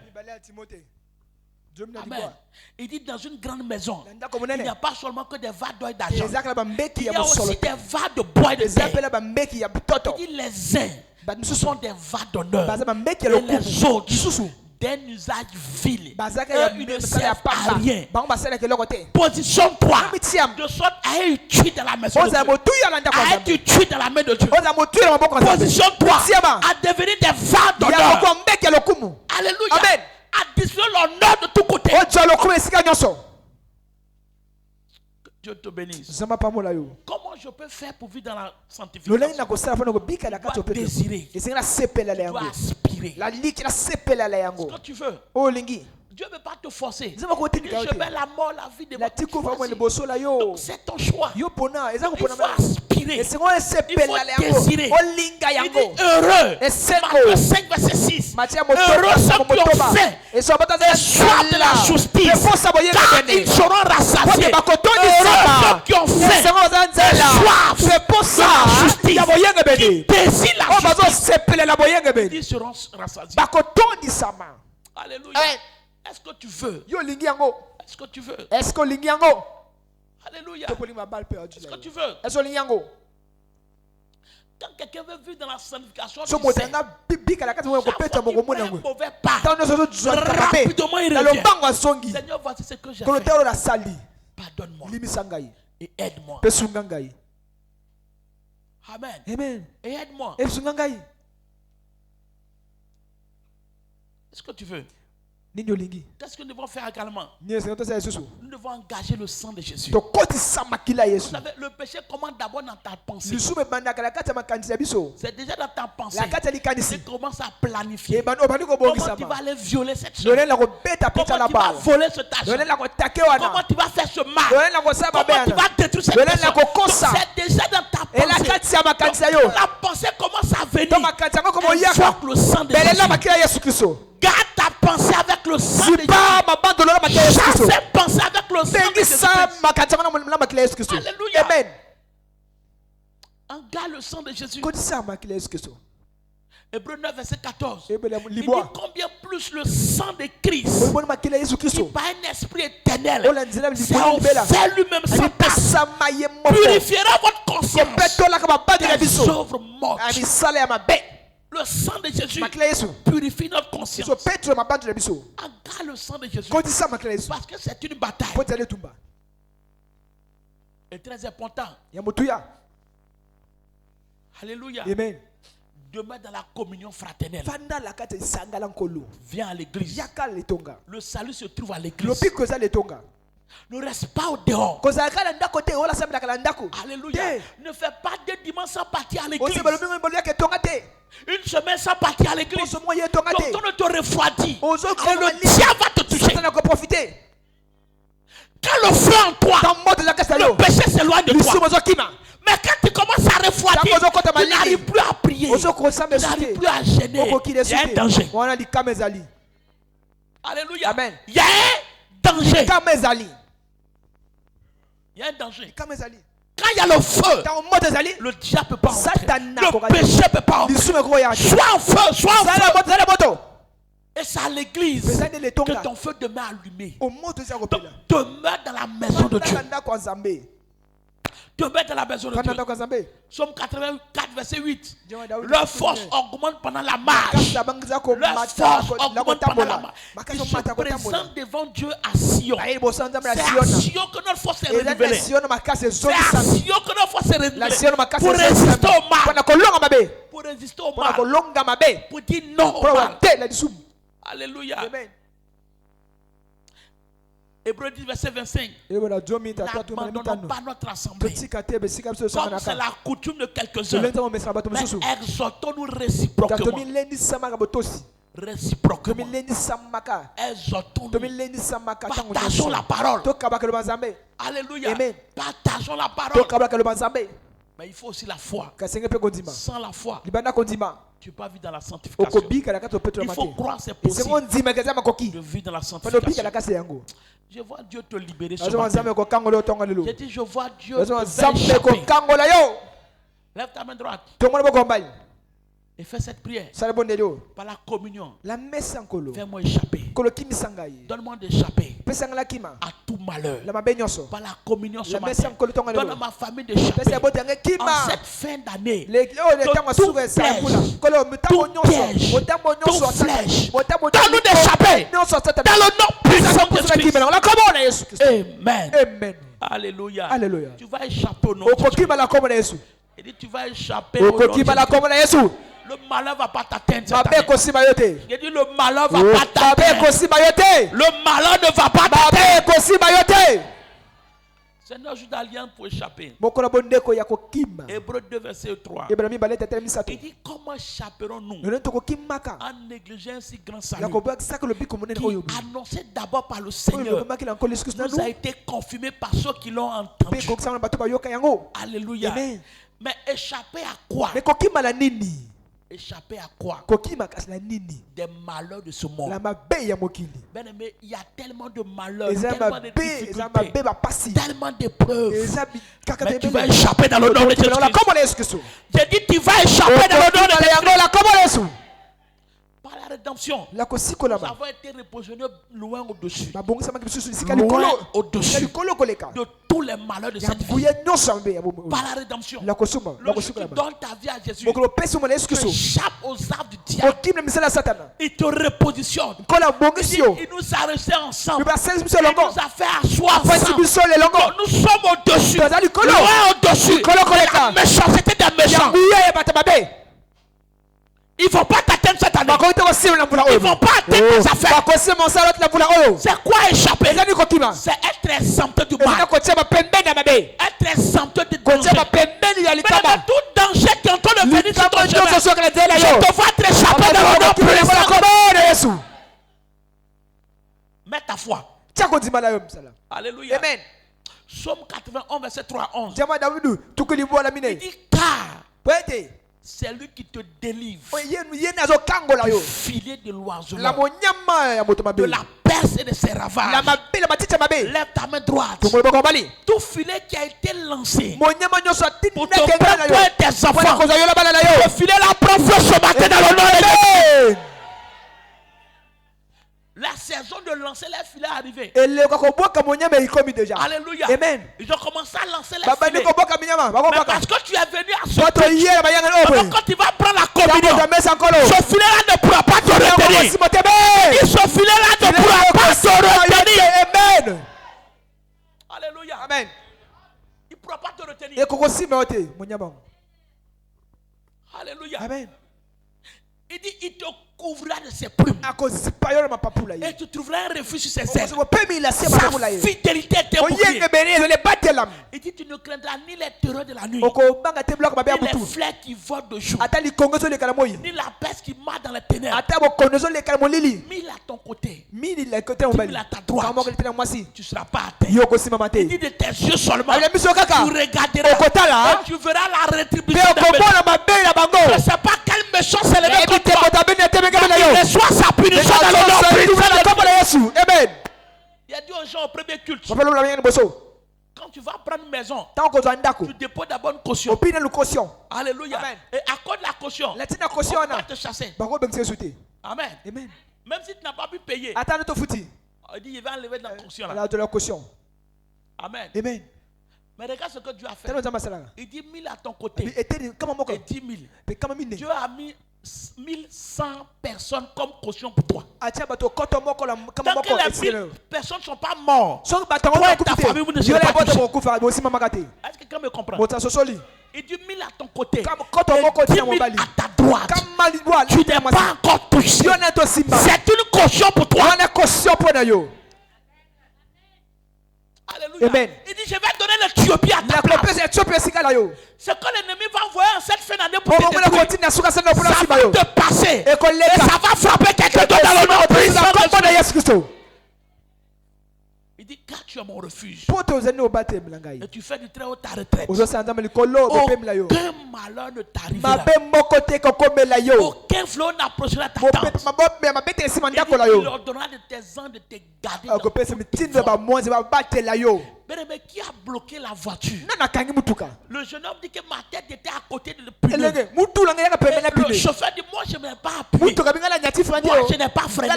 Amen. Il dit dans une grande maison, il n'y a pas seulement que des vats d'or et d'argent. Il y a aussi des vats de bois et de terre. Il dit les uns, ce sont des vats d'honneur. Et les autres, d'un usage vil. Eux, ils ne servent à rien. Positionne-toi de sorte à être tué dans la maison de Dieu. À être tué dans la main de Dieu. Positionne-toi à devenir des vats d'honneur. Alléluia. Amen. À distribuer l'honneur de tous côtés. Dieu te bénisse. Comment je peux faire pour vivre dans la sanctification? Tu dois désirer. Tu dois aspirer. Ce que tu veux. Dieu ne veut pas te forcer. Je vais la mort, la vie de ma vie. Donc c'est ton choix. Il faut aspirer. Il faut désirer. Il dit heureux. Matthieu 5 verset 6. Heureux ceux qui ont fait et soif de la justice, car ils seront rassasiés. Heureux ceux qui ont fait et soif de la justice, qui désirent la justice, ils seront rassasiés. Alléluia. Est-ce que tu veux? Est-ce que tu veux? Alléluia. Est-ce que tu veux? Quand quelqu'un veut vivre dans la sanctification, chaque mauvais pas, rapidement il revient. Seigneur, voici ce que j'ai fait. Pardonne-moi et aide-moi. Amen. Amen. Et aide-moi. Est-ce que tu veux? Qu'est-ce que nous devons faire également? Nous devons engager le sang de Jésus. Vous savez, le péché commence d'abord dans ta pensée. C'est déjà dans ta pensée. Tu commences à planifier. Comment tu vas aller violer cette chose? Comment tu vas voler cet argent? Comment tu vas faire ce mal? Comment tu vas détruire cette personne? C'est déjà dans ta pensée. La pensée commence à venir. Invoque le sang de Jésus. Garde ta pensée avec le sang de Jésus. Chasse cette pensée avec le sang de Jésus. Alléluia. Amen. Garde le sang de Jésus. Hébreux 9, verset 14. Il dit combien plus le sang de Christ, qui par un esprit éternel, c'est offert lui-même sans tache, purifiera votre conscience des œuvres mortes. Le sang de Jésus purifie notre conscience. Regarde le sang de Jésus. Parce que c'est une bataille. Et très important. Alléluia. Amen. Demeure dans la communion fraternelle. Viens à l'église. Le salut se trouve à l'église. Ne reste pas au dehors. Alléluia. Ne fais pas 2 dimanches sans partir à l'église. Une semaine sans partir à l'église. Donc on ne te refroidit. Et le diable va te toucher. Quand le feu en toi, le péché s'éloigne de toi. Mais quand tu commences à refroidir, tu n'arrives plus à prier. Tu n'arrives plus à gêner. Il y a un danger. Alléluia. Amen. Il y a un danger. Il y a un danger. Quand il y a le feu, le diable ne peut pas entrer. Le péché ne peut pas entrer. Sois en feu, sois en feu. Et c'est à l'église que ton feu demeure allumé. Donc, demeure dans la maison de Dieu. Demeure dans la maison de Dieu. Psaume 84, verset 8. Leur force augmente pendant la marche. Leur force augmente pendant la marche. Ils se présentent devant Dieu à Sion. C'est à Sion que notre force est renouvelée. C'est à Sion que notre force est renouvelée. Pour résister au mal. Pour résister au mal. Pour dire non au mal. Alléluia. Amen. Hébreux 10, verset 25. N'abandonnons pas notre assemblée, comme c'est la coutume de quelques-uns, mais exhortons-nous réciproquement. Exhortons-nous. Partageons la parole. Alléluia. Partageons la parole. Mais il faut aussi la foi. Sans la foi, tu ne peux pas vivre dans la sanctification. Il faut croire c'est possible de vivre dans la sanctification. Je vois Dieu te libérer ce matin. J'ai dit, je vois Dieu te faire échapper. Lève ta main droite et fais cette prière par la communion. Fais-moi échapper. Donne-moi d'échapper à tout malheur. Par la communion ce matin. Donne à ma famille d'échapper en cette fin d'année. Tout piège, tout flèche, donne-nous d'échapper dans le nom puissant de Christ. Amen. Alléluia. Tu vas échapper au nom de Jésus. Il dit tu vas échapper au nom de Jésus. Le malheur va pas t'atteindre cette année. J'ai dit le malheur va pas t'atteindre. Le malheur ne va pas t'atteindre. Seigneur, joue d'alliance pour échapper. Hébreux 2, verset 3. Il dit comment échapperons-nous en négligeant un si grand salut qui, annoncé d'abord par le Seigneur, nous a été confirmé par ceux qui l'ont entendu. Alléluia. Mais échapper à quoi? Échapper à quoi? Des malheurs de ce monde. Bien aimé, il y a tellement de malheurs, tellement de difficultés, tellement d'épreuves. Mais tu vas échapper dans le nom de Jésus. J'ai dit tu vas échapper dans le nom de Jésus. Par la rédemption rédemption, nous avons été repositionnés loin au-dessus. Loin au-dessus de tous les malheurs de cette vie. Par la rédemption. Lorsque tu donnes ta vie à Jésus, tu échappes aux arbres du diable. Il te repositionne. Il nous a restés ensemble. Il nous a fait asseoir ensemble. Nous sommes au-dessus. Loin au-dessus de la méchanceté des méchants. Ils ne vont pas t'atteindre cette année. Ils ne vont pas atteindre tes affaires. C'est quoi échapper? C'est être exempté du mal. Être exempté du danger. Mais tout danger qui est en train de venir sur ton chemin, je te vois être échappé dans le nom puissant. Mets ta foi. Alléluia. Amen. Psaume 81, verset 3 à 11. Il dit car c'est lui qui te délivre du filet de l'oiseau, de la perce et de ses ravages. Lève ta main droite. Tout filet qui a été lancé pour te prendre toi et tes enfants, le filet la prend ce matin dans le nom de Jésus. La saison de lancer les filets est arrivée. Alléluia. Amen. Ils ont commencé à lancer les filets. Mais parce que tu es venu à ce temps, quand tu vas prendre la communion, ce filet-là ne pourra pas te retenir. Et ce filet-là ne pourra pas te retenir. Amen. Alléluia. Amen. Il ne pourra pas te retenir. Alléluia. Amen. Il dit, il te couvrira de ses plumes. Et tu trouveras un refuge sur ses ailes. Sa fidélité est bouclier. Il dit, tu ne craindras ni les terreurs de la nuit, ni les flèches qui volent de jour, ni la peste qui marche dans les ténèbres. 1000 à ton côté, 1000 à ta droite, tu ne seras pas atteint. Il dit, de tes yeux seulement, tu regarderas et tu verras la rétribution des méchants. Je ne sais pas quel méchant s'est levé contre toi. Il reçoit sa punition dans le nom. Amen. Il a dit aux gens au premier culte, quand tu vas prendre une maison, tu déposes d'abord une caution. Alléluia. Amen. Et à cause de la caution, on va te chasser. Amen. Amen. Même si tu n'as pas pu payer, il dit il va enlever de la caution. Amen. Amen. Mais regarde ce que Dieu a fait. Il dit 1000 à ton côté et 10 000. Dieu a mis 1100 personnes comme caution pour toi. Tant que les 1000 personnes ne sont pas mortes, toi et ta famille, vous ne serez pas touchés. Est-ce que quelqu'un me comprend? Il dit 1000 à ton côté et 10 000 à ta droite. Tu n'es pas encore touché. C'est une caution pour toi. Alléluia. Amen. Il dit je vais donner l'Éthiopie à ta place. Ce que l'ennemi va envoyer en cette fin d'année pour te détruire, ça va te passer et ça va frapper quelqu'un d'autre dans le nom de Christ. Il dit car tu es mon refuge et tu fais du très haut ta retraite, aucun malheur ne t'arrivera, aucun flot n'approchera ta tente. Il ordonnera de tes anges de te garder. Mais qui a bloqué la voiture? Le jeune homme dit que ma tête était à côté de l'épine. Le chauffeur dit moi je n'ai pas appuyé, moi je n'ai pas freiné.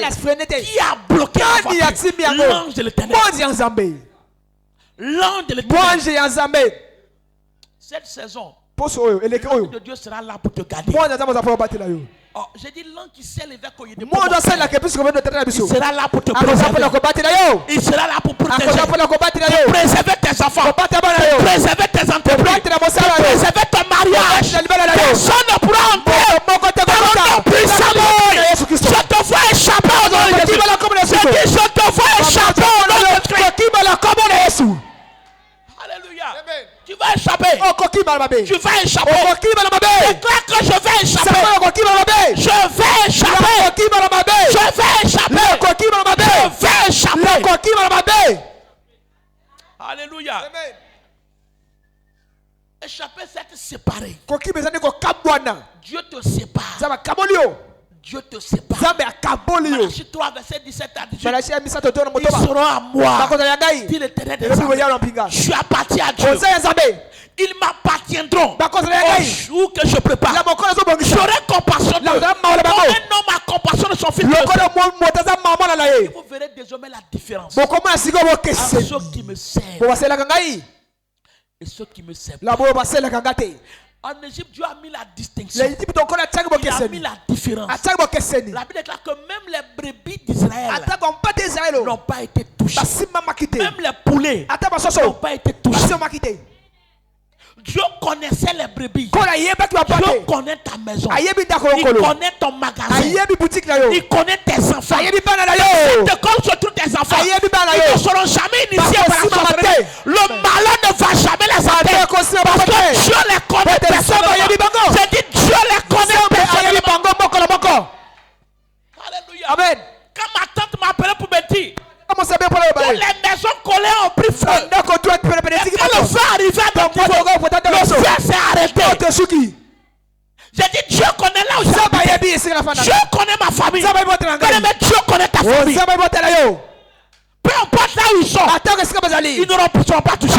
Qui a bloqué la voiture? L'ange de l'Éternel. L'ange de l'Éternel. Cette saison, l'ange de Dieu sera là pour te garder. Oh, j'ai dit l'ange qui s'est levé quand il est il sera là pour te préserver. Il sera là pour protéger, pour préserver tes enfants, pour préserver tes entreprises, pour préserver ton mariage. Personne ne pourra entrer dans le nom puissant. Je te vois échapper au nom de Jésus. Je te vois échapper au nom de Christ. Alléluia. Amen. Tu vas échapper. Tu vas échapper. Déclare que je vais échapper. Je vais échapper. Je vais échapper. Je vais échapper. Alléluia. Amen. Échapper, c'est être séparé. Dieu te sépare. Dieu te sépare. Malachie 3, verset 17 à 18. Ils seront à moi. Dit l'Éternel des armées. Je suis apparti à Dieu. Ils m'appartiendront au jour que je prépare. J'aurai compassion d'eux. Un homme a compassion de son fils. À ceux qui me servent et ceux qui me servent. En Égypte, Dieu a mis la distinction. Il a mis la différence. La Bible déclare que même les brebis d'Israël n'ont pas été touchées. Même les poulets n'ont pas été touchés. Dieu connaissait les brebis. Dieu connaît ta maison. Il connaît ton magasin. Il connaît tes enfants. Comme sur tous tes enfants, ils ne seront jamais initiés par la sorcellerie. Le malin ne va jamais les atteindre. Parce que Dieu les connaît personnellement. J'ai dit Dieu les connaît personnellement. Alléluia. Amen. Quand ma tante m'a appelé pour me dire que les maisons collées ont pris feu. Et quand le feu arrivait à ton niveau, le feu s'est arrêté. J'ai dit Dieu connaît là où je suis. Dieu connaît ma famille. Mais Dieu connaît ta famille. Peu importe là où ils sont, ils ne seront pas touchés.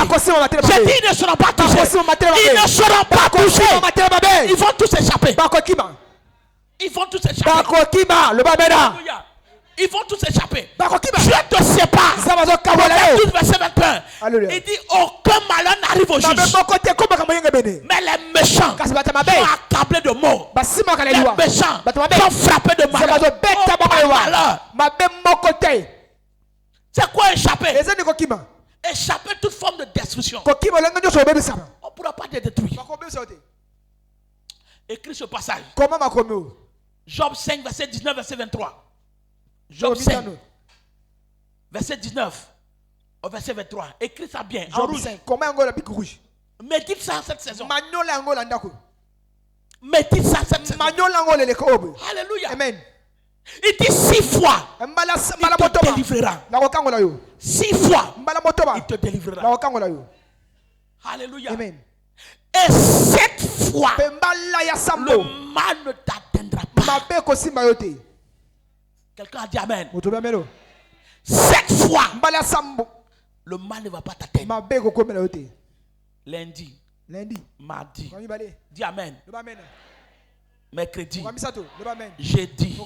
J'ai dit ils ne seront pas touchés. Ils ne seront pas touchés. Ils vont tous échapper. Ils vont tous échapper. Ils vont tous échapper. Dieu te sépare. Proverbe 12, verset 21. Il dit aucun malheur n'arrive au juge. Mais les méchants sont accablés de mort. Les méchants sont frappés de malheur. C'est quoi échapper? Échapper toute forme de destruction. On ne pourra pas te détruire. Écris ce passage. Job 5, verset 19, verset 23. Job 5, verset 19 au verset 23. Écris ça bien. En rouge. Médite ça cette saison. Médite ça cette saison. Alléluia. Amen. Il dit 6 fois, il te délivrera. 6 fois, il te délivrera. Alléluia. Amen. Et 7 fois, le mal ne t'atteindra pas. Quelqu'un a dit Amen. 7 fois, le mal ne va pas t'atteindre. Lundi, mardi, dis Amen. Mercredi, jeudi,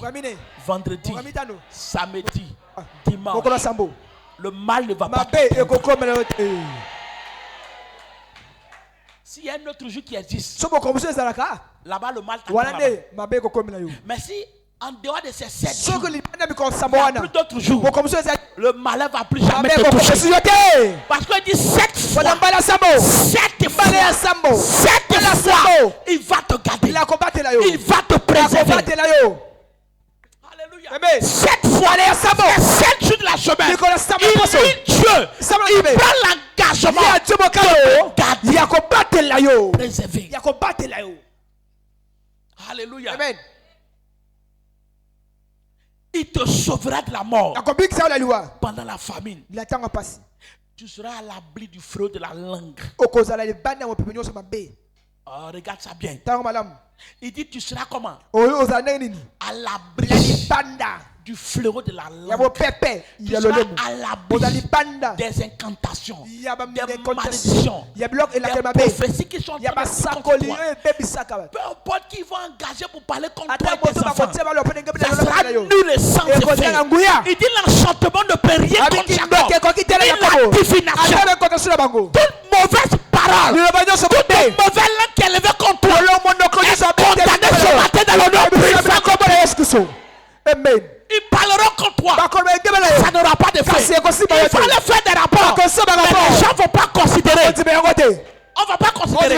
vendredi, samedi, dimanche, le mal ne va pas t'atteindre. S'il y a un autre jour qui existe, là-bas le mal t'attend. Mais si en dehors de ces 7 jours, il n'y a plus d'autres jours, le malheur ne va plus jamais te toucher. Parce qu'il dit 7 fois, 7 fois, il va te garder, il va te préserver. Alléluia. 7 fois, 7 jours de la semaine, il Dieu, il prend l'engagement de garder, préserver. Alléluia. Amen. Il te sauvera de la mort pendant la famine. Tu seras à l'abri du fléau de la langue. Oh, regarde ça bien. Il dit tu seras comment? À l'abri du fléau de la langue. Tu seras à l'abri des incantations, des malédictions, des prophéties qui sont contre toi. Peu importe qui vont engager pour parler contre toi et tes enfants, ça sera nul et sans effet. Il dit l'enchantement ne peut rien contre Jacob. Il dit la divination. Toute mauvaise parole, toute mauvaise langue qui est levée contre toi est condamnée ce matin dans le nom puissant. Amen. Ils parleront contre toi. Ça n'aura pas d'effet. Il faut aller faire des rapports. Mais les gens ne vont pas considérer. On ne va pas considérer.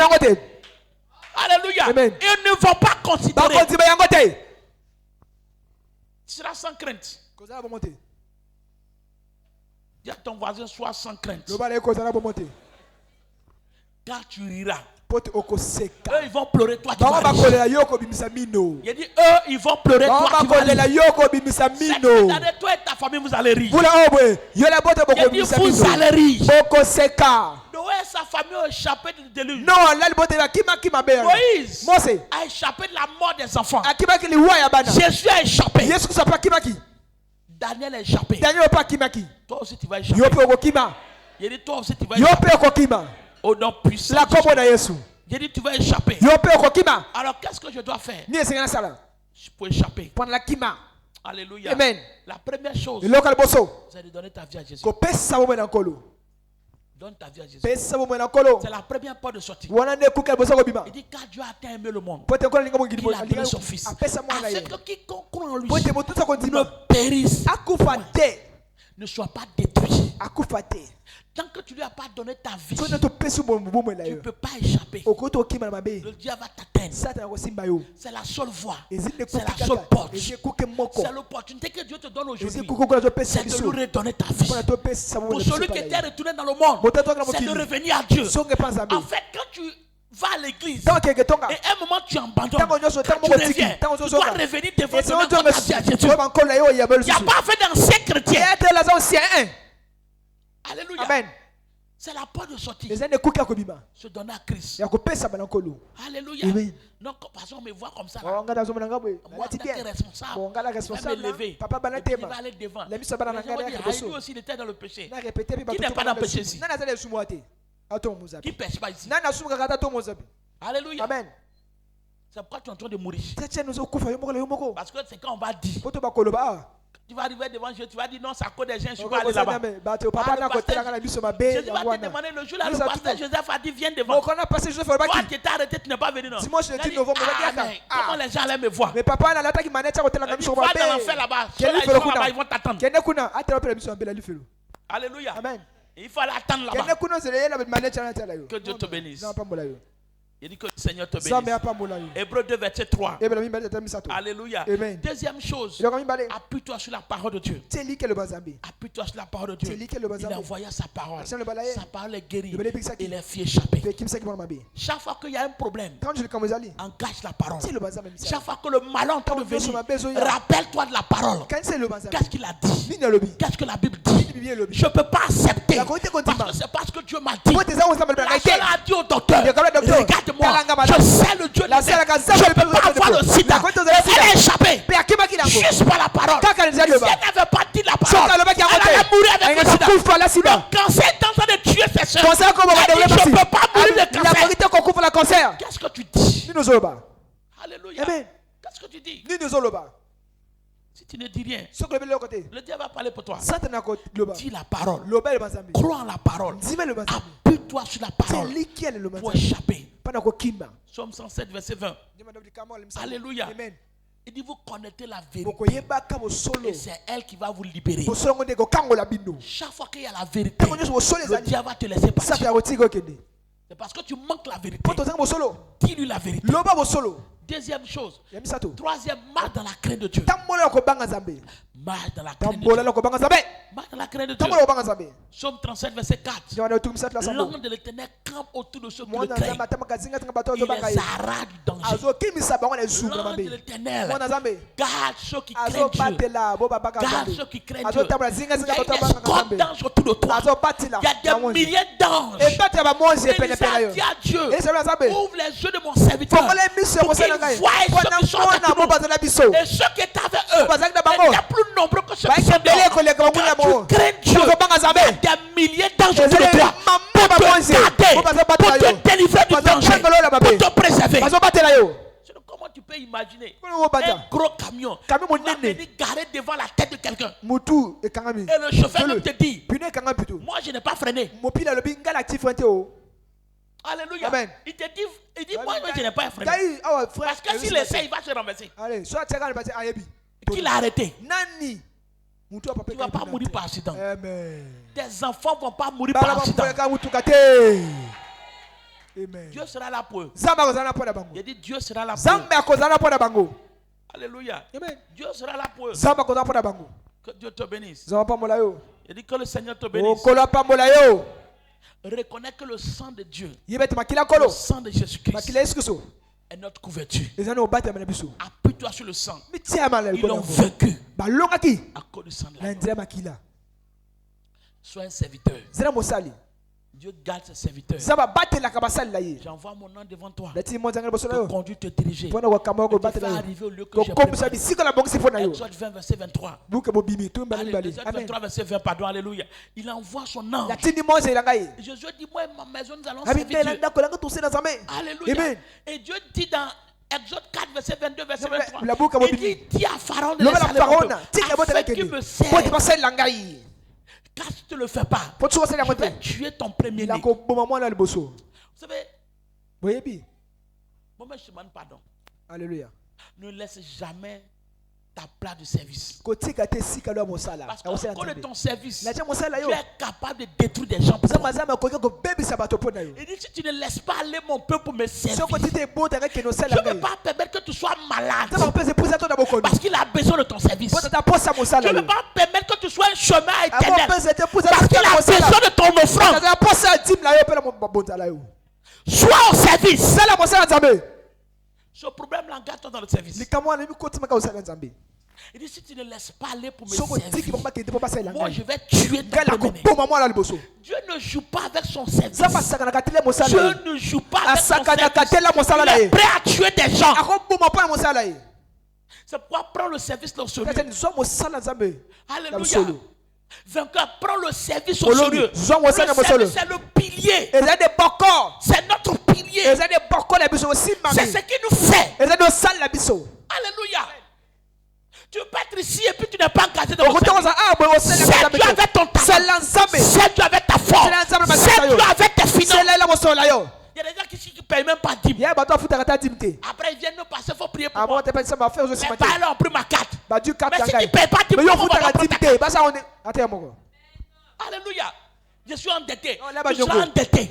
Alléluia. Amen. Ils ne vont pas considérer. Tu seras sans crainte. Dis à ton voisin, sois sans crainte. Car tu riras. Eux ils vont pleurer, toi tu vas rire. Il dit eux ils vont pleurer, toi tu vas rire. Cette année, toi et ta famille vous allez rire. Il dit vous allez rire. Noé et sa famille ont échappé du déluge. Moïse a échappé de la mort des enfants. Jésus a échappé. Daniel a échappé. Toi aussi tu vas échapper. Il dit toi aussi tu vas échapper. Au nom puissant. J'ai dit tu vas échapper. Alors qu'est-ce que je dois faire? Je peux échapper. Alléluia. Amen. La première chose, c'est de donner ta vie à Jésus. Donne ta vie à Jésus. C'est la première porte de sortie. Il dit car Dieu a tant aimé le monde qu'il a donné son fils afin que quiconque croit en lui ne périsse, ne soit pas détruit. Tant que tu lui as pas donné ta vie, tu ne peux pas échapper. Le diable va t'atteindre. C'est la seule voie. C'est la seule porte. C'est l'opportunité que Dieu te donne aujourd'hui. C'est de lui redonner ta vie. Pour celui qui était retourné dans le monde, c'est de revenir à Dieu. En fait, quand tu vas à l'église et à un moment tu abandonnes, quand tu reviens, tu dois revenir devant Dieu à Jésus. Il n'y a pas fait d'anciens chrétiens. Alléluia. Amen. C'est la porte de sortie. Se donner à Christ. Alléluia. Amen. Donc, parce qu'on me voit comme ça. Moi, en tant que responsable, je vais me lever. Il va aller devant. Lui aussi, il était dans le péché. Qui n'est pas dans le péché ici? Qui ne pêche pas ici? Alléluia. Amen. C'est pourquoi tu es en train de mourir. Parce que c'est quand on va dire. Tu vas arriver devant Dieu, tu vas dire non, c'est à cause des gens, je ne suis pas allé là-bas. Jésus va te demander le jour là, le pasteur Joseph a dit viens devant. Toi qui t'es arrêté, tu n'es pas venu, non. Comment les gens allaient me voir? Va dans l'enfer là-bas, ils vont t'attendre. Alléluia. Amen. Il faut aller attendre là-bas. Que Dieu te bénisse. Il dit que le Seigneur te bénisse. Hébreux 2, verset 3. Alléluia. Amen. Deuxième chose, appuie-toi sur la parole de Dieu. Appuie-toi sur la parole de Dieu. Il envoya sa parole. Sa parole est guérie. Et les filles échappées. Chaque fois qu'il y a un problème, engage la parole. Chaque fois que le malin est en train de venir, rappelle-toi de la parole. Qu'est-ce qu'il a dit? Qu'est-ce que la Bible dit? Je ne peux pas accepter. Parce que c'est parce que Dieu m'a dit. La seule a dit au docteur, regarde moi, je sais le Dieu de l'hiver. Je ne peux pas avoir le sida. Elle a échappé. Juste par la parole. Si elle n'avait pas dit la parole, elle allait mourir avec le sida. Le cancer est en train de tuer ses soeurs. Elle dit je ne peux pas mourir de cancer. Qu'est-ce que tu dis? Alléluia. Qu'est-ce que tu dis? Si tu ne dis rien, le diable va parler pour toi. Dis la parole. Crois en la parole. Appuie-toi sur la parole pour échapper. Psaume 107, verset 20. Alléluia. Il dit vous connaissez la vérité. Et c'est elle qui va vous libérer. Chaque fois qu'il y a la vérité, le diable va te laisser partir. C'est parce que tu manques la vérité. Dis-lui la vérité. Deuxième chose. Troisième, marche dans la crainte de Dieu. Marche dans la crainte de Dieu. Marche dans la crainte de Dieu. Psaume 37, verset 4. L'ange de l'Éternel campe autour de ceux qui le craignent. Il les arrache du danger. L'ange de l'Éternel garde ceux qui craignent Dieu. Garde ceux qui craignent Dieu. Il y a une escorte d'anges autour de toi. Il y a des milliers d'anges. Et il a dit à Dieu, ouvre les yeux de mon serviteur pour qu'il voie ceux qui sont avec nous. Et ceux qui étaient avec eux étaient plus nombreux que ceux qui sont dehors. Quand tu crains Dieu, il y a des milliers d'anges autour de toi pour te garder, pour te délivrer du danger, pour te préserver. Comment tu peux imaginer un gros camion va venir garer devant la tête de quelqu'un et le chauffeur même te dit moi je n'ai pas freiné. Alléluia. Amen. Il dit moi je n'ai pas freiné. Parce que s'il essaie il va se renverser. Qui l'a arrêté? Tu ne vas pas mourir par accident. Tes enfants ne vont pas mourir par accident. Amen. Dieu sera là pour eux. Il dit Dieu sera là pour eux. Alléluia. Amen. Dieu sera là pour eux. Que Dieu te bénisse. Il dit que le Seigneur te bénisse. Reconnais que le sang de Dieu, le sang de Jésus-Christ est notre couverture. Appuie-toi sur le sang. Ils l'ont vaincu à cause du sang de l'agneau. Sois un serviteur. Dieu garde ses serviteurs. J'envoie mon nom devant toi. Te conduire, te diriger. Et te faire arriver au lieu que j'ai préparé. Exode 20, verset 23. Exode 23, verset 20, pardon, alléluia. Il envoie son ange. Jésus dit, moi et ma maison, nous allons servir Dieu. Alléluia. Et Dieu dit dans Exode 4, verset 22, verset 23. Il dit, dis à Pharaon de laisser afin qu'il me serve. Car si tu ne le fais pas, je vais tuer ton premier-né. Vous savez, moi je demande pardon. Alléluia. Ne laisse jamais ta place de service. Parce qu'au cours de ton service, tu es capable de détruire des gens. Il dit, si tu ne laisses pas aller mon peuple pour me servir, je ne peux pas permettre que tu sois malade. Parce qu'il a besoin de ton service. Je ne peux pas permettre que tu sois un chemin éternel. Parce qu'il a besoin de ton offrande. Sois au service. Ce problème-là, garde-toi dans le service. Il dit, si tu ne laisses pas aller pour me servir, moi je vais tuer ta premier-né. Dieu ne joue pas avec son service. Dieu ne joue pas avec son service. Il est prêt à tuer des gens. C'est pourquoi prends le service au sérieux. Alléluia. Vainqueur, prends le service au sérieux. Le service, c'est le pilier. C'est notre pilier. C'est ce qui nous fait. Alléluia. Tu peux être ici et puis tu n'es pas engagé dans le service. C'est Dieu avec ton talent. C'est Dieu avec ta force. C'est Dieu avec tes finances. Il y a des gens qui ne payent même pas 10. Après ils viennent nous passer, il faut prier pour moi. Mais pas là, on pris ma carte. Mais si tu ne payes pas 10, alléluia. Je suis endetté. Je suis endetté.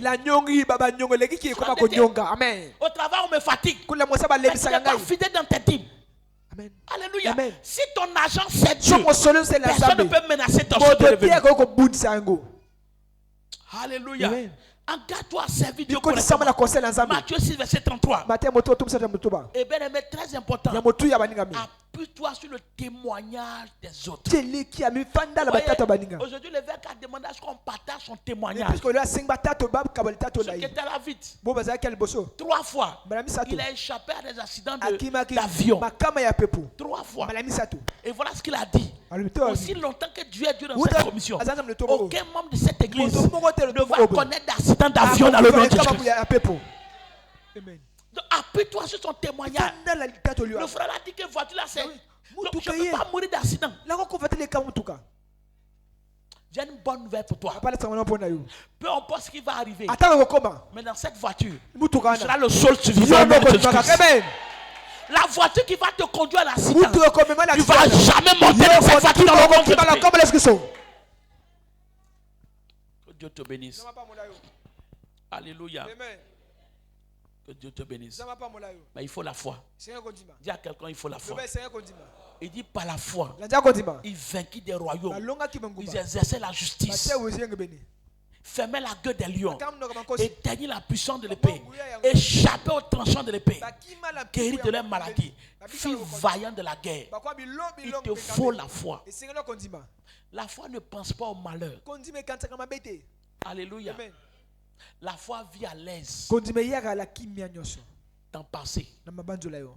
Au travail, on me fatigue. Mais tu n'es pas fidèle dans tes dîmes. Amen. Alléluia. Amen. Si ton argent c'est Dieu, personne ne peut menacer ton revenu. Alléluia. Engage-toi à servir Dieu correctement. Matthieu 6, verset 33. Et bien aimé, très important. Appuie-toi sur le témoignage des autres. Aujourd'hui, le verre a demandé à ce qu'on partage son témoignage. Ce qui était là vite. 3 fois, il a échappé à des accidents d'avion. 3 fois. Et voilà ce qu'il a dit. Aussi longtemps que Dieu est Dieu dans cette commission, aucun membre de cette église ne va connaître d'accident d'avion dans le nom de Jésus. Donc appuie-toi sur son témoignage. Le frère a dit que voiture là c'est. Donc je ne peux pas mourir d'accident. J'ai une bonne nouvelle pour toi. Peu importe ce qui va arriver. Mais dans cette voiture, tu seras le seul survivant de Jésus-Christ. La voiture qui va te conduire à l'accident, tu ne vas jamais monter dans cette voiture dans le monde de Jésus-Christ. Que Dieu te bénisse. Alléluia. Que Dieu te bénisse. Mais il faut la foi. Dis à quelqu'un, il faut la foi. Il dit par la foi, il vainquit des royaumes. Ils exerçaient la justice. Fermer la gueule des lions, éteigner la puissance de l'épée, échapper aux tranchants de l'épée, guérir de leur maladie, fils vaillant de la guerre. Il te faut la foi. La foi ne pense pas au malheur. Alléluia. La foi vit à l'aise dans le passé.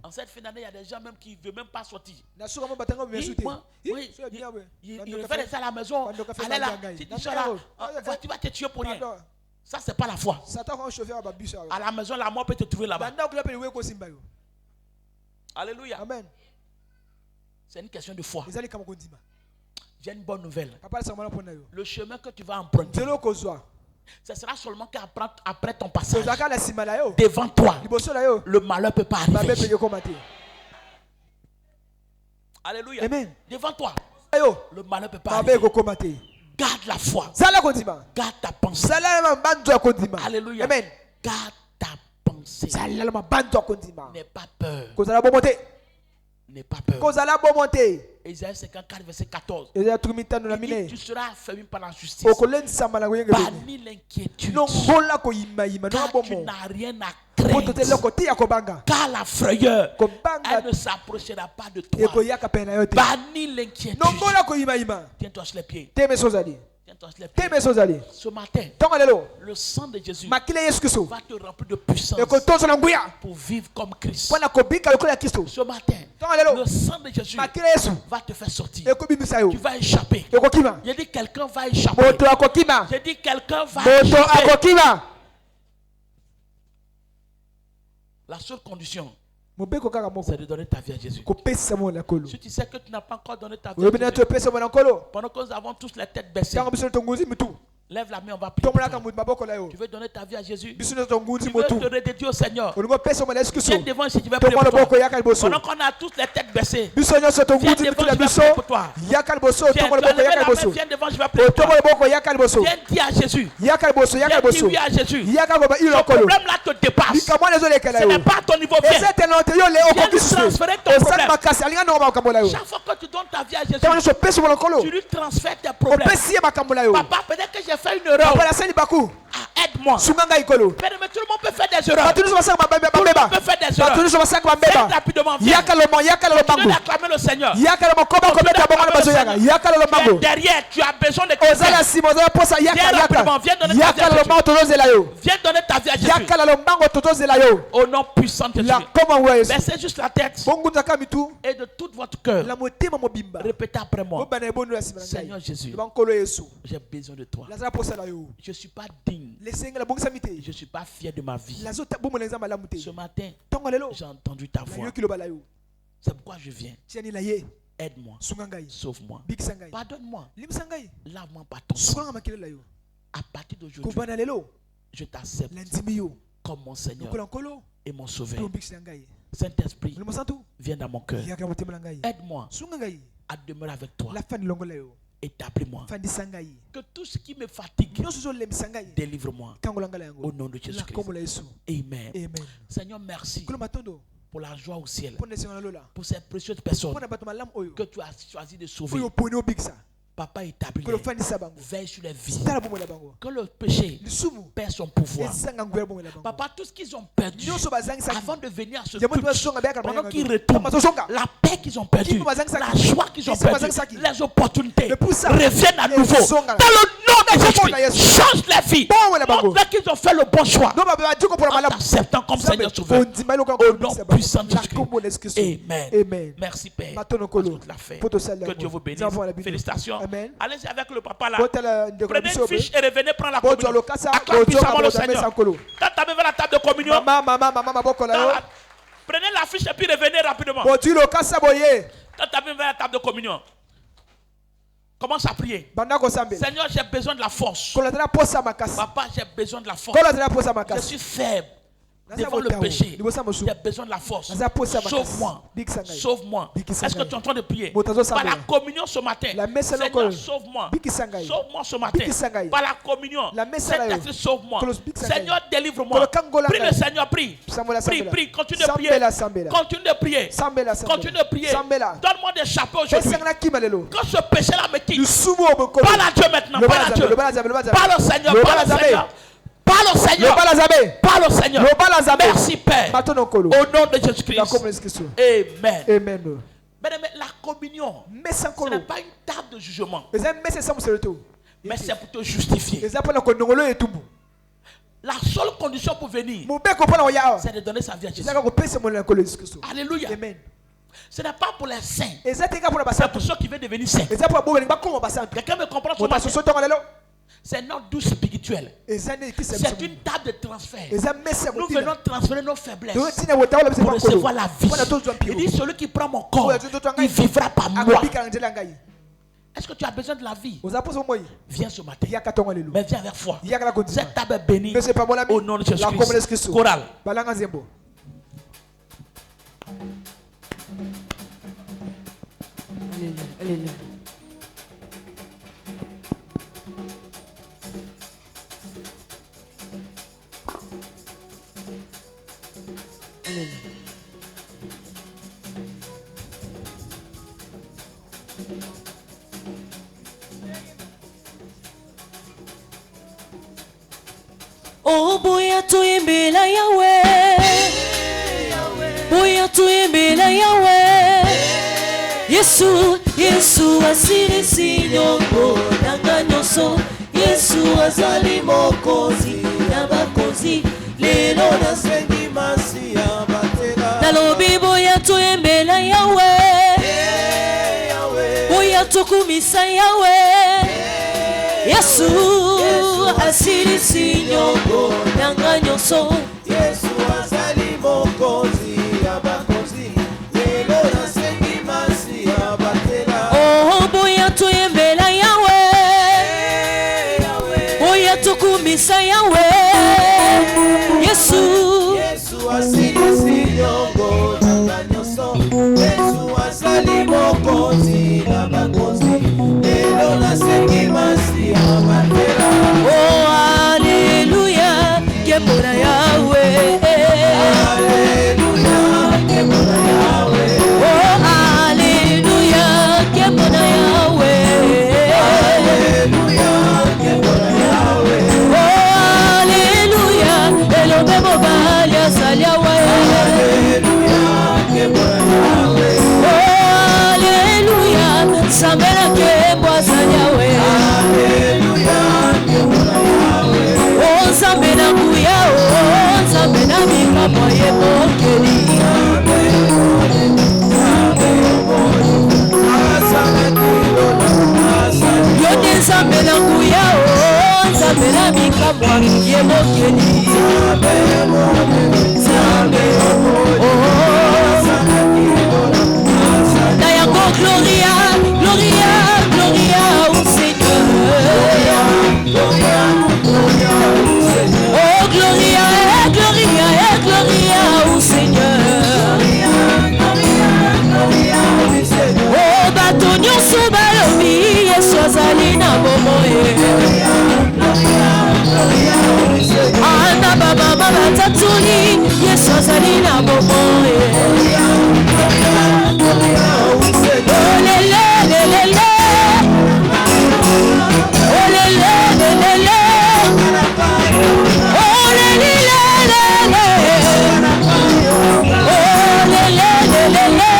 En cette fin d'année, il y a des gens même qui ne veulent même pas sortir. Il fait ça à la maison. Allez là, si tu sors là, tu vas te tuer pour rien. Ça, c'est pas la foi. À la maison, la mort peut te trouver là-bas. Alléluia. Amen. C'est une question de foi. J'ai une bonne nouvelle. Le chemin que tu vas emprunter, ce sera seulement qu'après ton passage, devant toi, le malheur ne peut pas arriver. Alléluia. Amen. Devant toi, le malheur ne peut pas arriver. Garde la foi. Garde ta pensée. Alléluia. Amen. Garde ta pensée. N'aie pas peur. N'aie pas peur. Isaïe 54, verset 14. Il dit, tu seras affermi par la justice. Bannis l'inquiétude. Car tu n'as rien à craindre. Car la frayeur, elle ne s'approchera pas de toi. Bannis l'inquiétude. Tiens-toi sur les pieds. Ce matin, le sang de Jésus va te remplir de puissance pour vivre comme Christ. Ce matin, le sang de Jésus va te faire sortir. Tu vas échapper. J'ai dit quelqu'un va échapper. J'ai dit quelqu'un va échapper. La seule condition, c'est de donner ta vie à Jésus. Si tu sais que tu n'as pas encore donné ta vie à Jésus, pendant que nous avons tous les têtes baissées, lève la main, on va prier. Tu veux donner ta vie à Jésus? Tu veux te redédier au Seigneur? Viens devant ici, tu vas prier pour toi. Pendant qu'on a tous les têtes baissées, viens devant, je vais prier pour toi. Viens devant, je vais prier pour toi. Viens dire à Jésus. Viens dire oui à Jésus. Le problème là te dépasse. Ce n'est pas à ton niveau. Viens lui transférer ton problème. Chaque fois que tu donnes ta vie à Jésus, tu lui transfères tes problèmes. Papa, peut-être que j'ai fait une erreur. Aide-moi. Mais tout le monde peut faire des erreurs. Tout le monde peut faire des erreurs. Fais rapidement. Viens. Continue d'acclamer le Seigneur. Derrière, tu as besoin de quelqu'un. Viens rapidement. Viens donner ta vie à Jésus. Viens donner ta vie à Jésus. Au nom puissant de Jésus. Baissez juste la tête. Et de tout votre cœur, répétez après moi. Seigneur Jésus, j'ai besoin de toi. Je ne suis pas digne. Je ne suis pas fier de ma vie. Ce matin, j'ai entendu ta voix. C'est pourquoi je viens. Aide-moi. Sauve-moi. Pardonne-moi. Lave-moi par ton sang. À partir d'aujourd'hui, je t'accepte comme mon Seigneur et mon Sauveur. Saint-Esprit, viens dans mon cœur. Aide-moi à demeurer avec toi. Établis-moi. Que tout ce qui me fatigue, délivre-moi. Au nom de Jésus-Christ. Amen. Seigneur, merci pour la joie au ciel. Pour ces précieuses personnes que tu as choisi de sauver. Papa, établis. Veille sur les vies. Que le péché perd son pouvoir. Papa, tout ce qu'ils ont perdu avant de venir à ce culte, pendant qu'ils retournent, la paix qu'ils ont perdue, la joie qu'ils ont perdue, les opportunités reviennent à nouveau. Dans le nom de Jésus, change les vies. Montre qu'ils ont fait le bon choix en t'acceptant comme Seigneur Sauveur. Au nom puissant de Jésus. Amen. Merci Père. Que Dieu vous bénisse. Félicitations. Allez-y avec le papa là. Prenez une fiche et revenez prendre la communion. Acclame puissamment le Seigneur. Quand tu arrives à la table de communion, prenez la fiche et puis revenez rapidement. Quand tu arrives à la table de communion, commence à prier. Seigneur, j'ai besoin de la force. Papa, j'ai besoin de la force. Je suis faible devant le péché. J'ai besoin de la force. Sauve-moi. Sauve-moi. Est-ce que tu es en train de prier? Par la communion ce matin, Seigneur, sauve-moi. Sauve-moi ce matin. Par la communion, Saint-Esprit, sauve-moi. Seigneur, délivre-moi. Prie le Seigneur, prie. Prie. Continue de prier. Continue de prier. Continue de prier. Donne-moi des chapeaux aujourd'hui. Que ce péché-là me quitte. Parle à Dieu maintenant. Parle à Dieu. Parle au Seigneur. Parle au Seigneur. Parle au Seigneur. Parle au Seigneur. Merci Père. Au nom de Jésus-Christ. Amen. Mais la communion, ce n'est pas une table de jugement. Mais c'est pour te justifier. La seule condition pour venir, c'est de donner sa vie à Jésus. Alléluia. Ce n'est pas pour les saints. C'est pour ceux qui veulent devenir saints. Quelqu'un me comprend ce matin? C'est notre douce spirituel. C'est une table de transfert. Nous venons transférer nos faiblesses pour recevoir la vie. Il dit celui qui prend mon corps, il vivra par moi. Est-ce que tu as besoin de la vie? Viens ce matin. Mais viens avec foi. Cette table est bénie au nom de Jésus-Christ. Chorale. Alléluia. Oh, boya tuimbila Yahweh, boya tuimbila Yahweh. Yesu asili sinyongo nanganyoso. Yesu azali mokozi na bakozi. Lelo na sengi masi ya batela. Nalobi boya tuimbila Yahweh, boya tukumisa Yahweh. Yesu asili sinyongo nanganyoso. Yesu azali mokozi ya bakozi. Alléluia, Kemona Yahweh. Alléluia, Kemona Yahweh. Oh, Alléluia, Kemona Yahweh. Alléluia, Kemona Yahweh. Oh, Alléluia, Elobe Mobalia Saliawe. Alléluia, Kemona Yahweh. Oh, Alléluia, Samela Kemwa Saliawe. Alléluia, Kemona Yahweh. Oh, Samela Kuya, oh, Samela Mika Moye Mokeli. Yote Samela Kuya, oh, Samela Mika Moye Mokeli. Dayango Gloria, Gloria, Gloria au Seigneur. Oh Gloria, Gloria, Gloria au Seigneur. Oh batonio sobalobi, Yesu azali na bomoe. Ana baba baba tatuli, Yesu azali na bomoe. Oh lele lele, oh lele lele, oh lele lele, oh lele lele.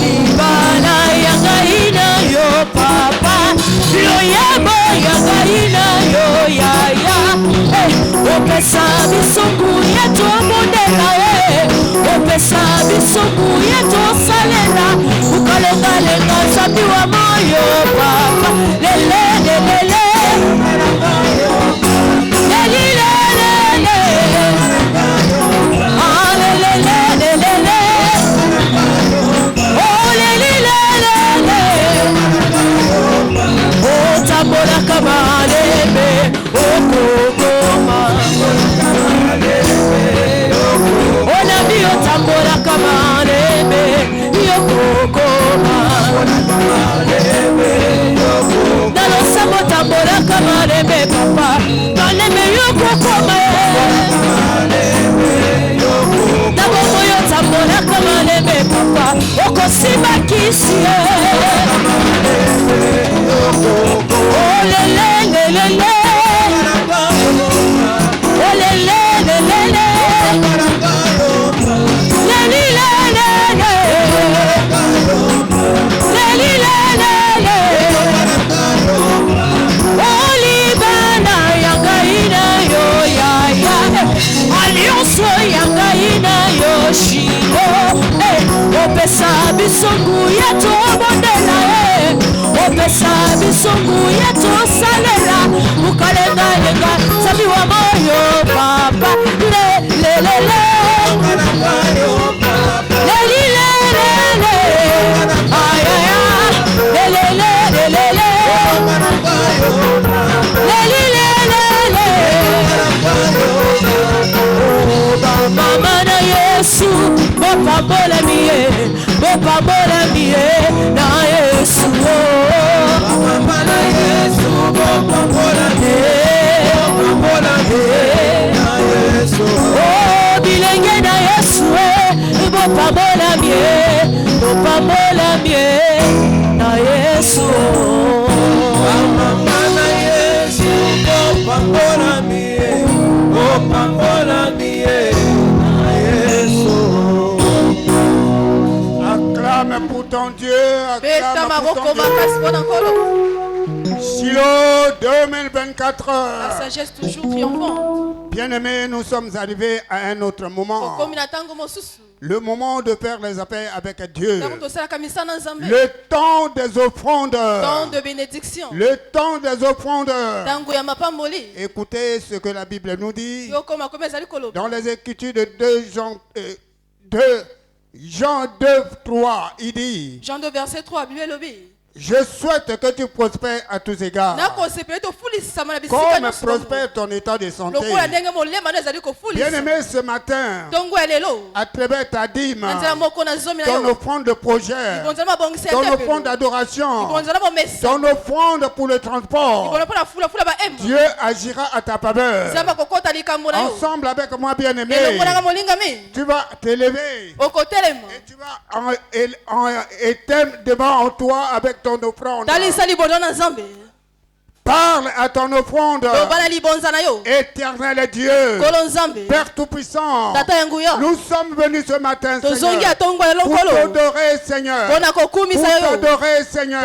Ibana yanga ina yo papa, lo yabo yanga ina yo yaya. Opesa bisungu yetu mundela opesa bisungu yetu salela ukalonga lenga sabi wa moyo papa lele lele lele lele ah lele lele oh lele lele oh tambola kama lebe oh kokoma oh nabi oh tambola kama lebe yo kokoma nalo sabo tambola kama lebe papa nalebe yo kokoma nabo moyo tambola kama lebe papa okosima kisi oh lele lele oh lele lele opesa bisungu yetu bondela opesa bisungu yetu salela ukalenga lenga sabi wa moyo papa le le le le le le le ay ay le le le le le mama na Yesu bopa bola mie na Yesu mama na Yesu bopa bola mie na Yesu oh bilenge na Yesu bopa bola mie na Yesu mama na Yesu bopa bola mie na Yesu. Acclame pour ton Dieu, acclame pour ton Dieu. Silo 2024. La sagesse toujours triomphante. Bien-aimés, nous sommes arrivés à un autre moment. Le moment de faire les affaires avec Dieu. Le temps des offrandes. Temps de bénédiction. Le temps des offrandes. Écoutez ce que la Bible nous dit. Dans les Écritures de 2 Jean 2, 3, il dit. Jean 2, verset 3, Je souhaite que tu prospères à tous égards. Comme prospère ton état de santé. Bien-aimé, ce matin, à travers ta dîme, ton offrande de projet, ton offrande d'adoration, ton offrande pour le transport, Dieu agira à ta faveur. Ensemble avec moi, bien-aimé, tu vas t'élever et tu vas éteindre devant toi avec ton offrande. Parle à ton offrande. Éternel Dieu, Père Tout-Puissant, nous sommes venus ce matin, Seigneur, pour t'adorer, Seigneur. Pour t'adorer, Seigneur.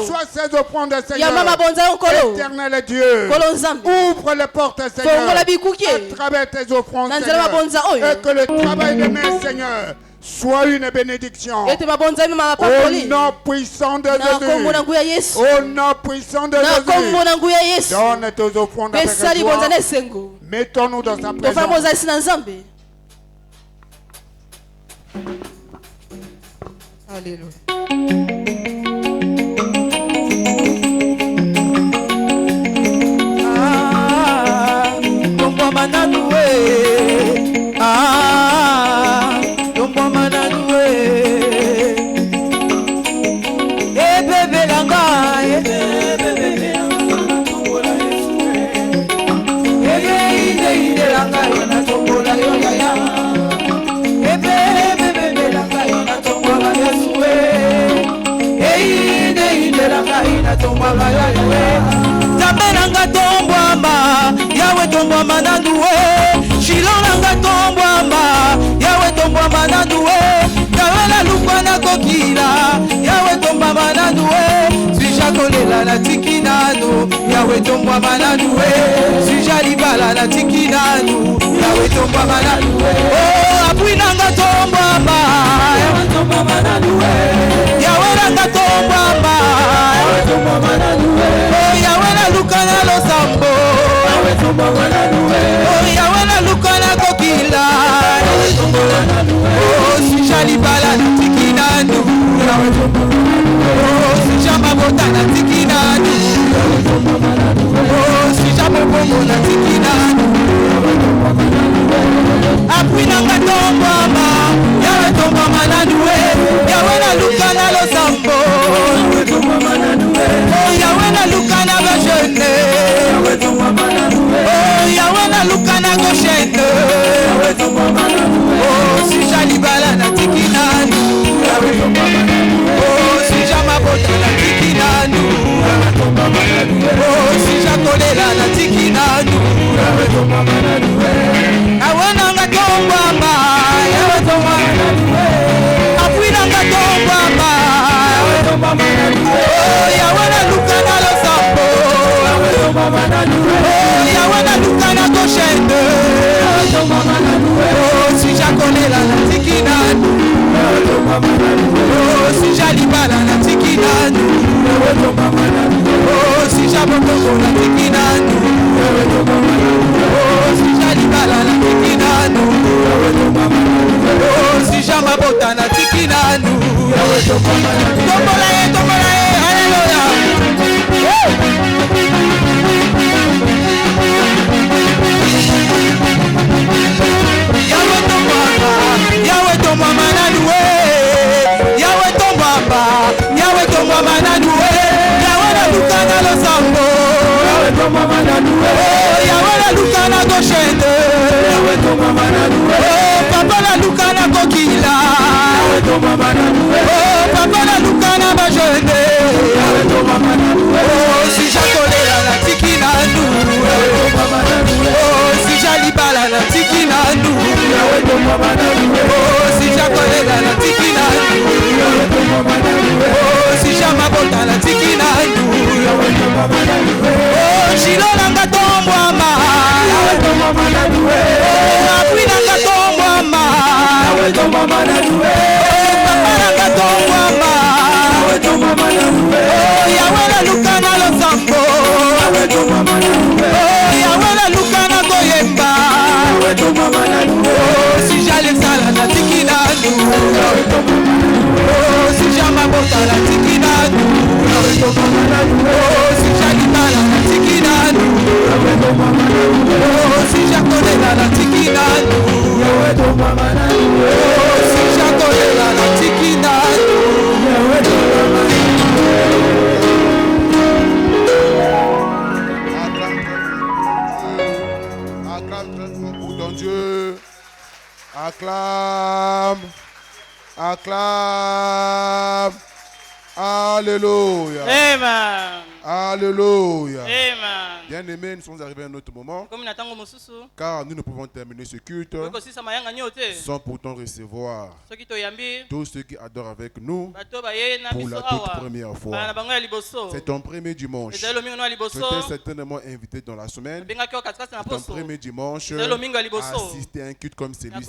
Reçois ces offrandes, Seigneur. Éternel Dieu, ouvre les portes, Seigneur, à travers tes offrandes, Seigneur. Et que le travail de mes Seigneur soit une bénédiction. Au nom puissant de Jésus. Au nom puissant de Jésus. Donne tes offrandes avec joie. Mettons-nous dans sa présence. Alléluia. Tabenanga tombwamba, Yawe tombwamba nanduwe. Shilonanga tombwamba, Yawe tombwamba nanduwe. Kawela lukwana kokila, Yawe tombwamba nanduwe. Suja kolela na tikinanu, Yawe tombwamba nanduwe. Suja libala na tikinanu, Yawe tombwamba nanduwe. Oh, apuinanga tombwamba, Yawe tombwamba nanduwe. Yawe nanga tombwamba, Yawe tombwamba nanduwe. Oh, Yawe na lukana losambo, Yawe tombwamba nanduwe. Oh, Yawe na lukana kokila, Yawe tombwamba nanduwe. Oh, suja libala na tikinanu, Yawe tombwamba nanduwe. Oh, suja mabota na tikinanu, Yawe tombwamba nanduwe. Oh, suja mabongo na tikinanu, Yawe tombwamba nanduwe. Apuinanga tombwamba, Yawe tombwamba nanduwe. Yawe na lukana losambo, Yawe tombwamba nanduwe. Oh, Yawe na lukana bajene, Yawe tombwamba nanduwe. Oh, Yawe na lukana goshene, Yawe tombwamba nanduwe. Oh, suja libala na tikinanu, Yawe tombwamba nanduwe. Oh, suja mabota na tikinanu, Yawe tombwamba nanduwe. Oh, suja kolela na tikinanu, Yawe tombwamba nanduwe. Yawe nanga tombwamba, Yawe tombwamba nanduwe. Apuinanga tombwamba, Yawe tombwamba nanduwe. Oh, Yawe na lukana losambo, Yawe tombwamba nanduwe. Oh, Yawe na lukana goshende, Yawe tombwamba nanduwe. Oh, suja kolela na tikinanu, Yawe tombwamba nanduwe. Oh, suja libala na tikinanu, Yawe tombwamba nanduwe. Oh, suja bokongo na tikinanu, Yawe tombwamba nanduwe. Oh, suja libala na tikinanu, Yawe tombwamba nanduwe. Oh, suja mabota na tikinanu, Yawe tombwamba nanduwe. Tombola ye, haleluya. Yawe tombwamba, Yawe tombwamba nanduwe. Yawe tombwamba, Yawe tombwamba nanduwe. Yawe na lukana losambo, Yawe tombwamba nanduwe. Yawe na lukana goshende, Yawe tombwamba nanduwe. Papa na lukana kokila, Yawe tombwamba nanduwe. Papa na lukana bajende, Yawe tombwamba nanduwe. Suja kolela na tikinanu, Yawe tombwamba nanduwe. Suja libala na tikinanu, Yawe tombwamba nanduwe. Suja kolela na tikinanu, Yawe tombwamba nanduwe. Suja mabota na tikinanu, Yawe tombwamba nanduwe. Shilonanga tombwamba, Yawe tombwamba nanduwe. Apuinanga tombwamba, Yawe tombwamba nanduwe. Papa nanga tombwamba, Yawe tombwamba nanduwe. Yawe na lukana losambo, Yawe tombwamba nanduwe. Yawe na lukana koyemba, Yawe tombwamba nanduwe. Suja lesala na tikinanu, Yawe tombwamba nanduwe. Suja mabota na tikinanu, Acclame. Acclame. Alléluia. Amen. Alléluia. Amen. Bien-aimés, nous sommes arrivés à un autre moment, car nous ne pouvons terminer ce culte sans pourtant recevoir tous ceux qui adorent avec nous pour la toute première fois. C'est ton premier dimanche. Tu étais certainement invité dans la semaine. C'est ton premier dimanche à assister à un culte comme celui-ci.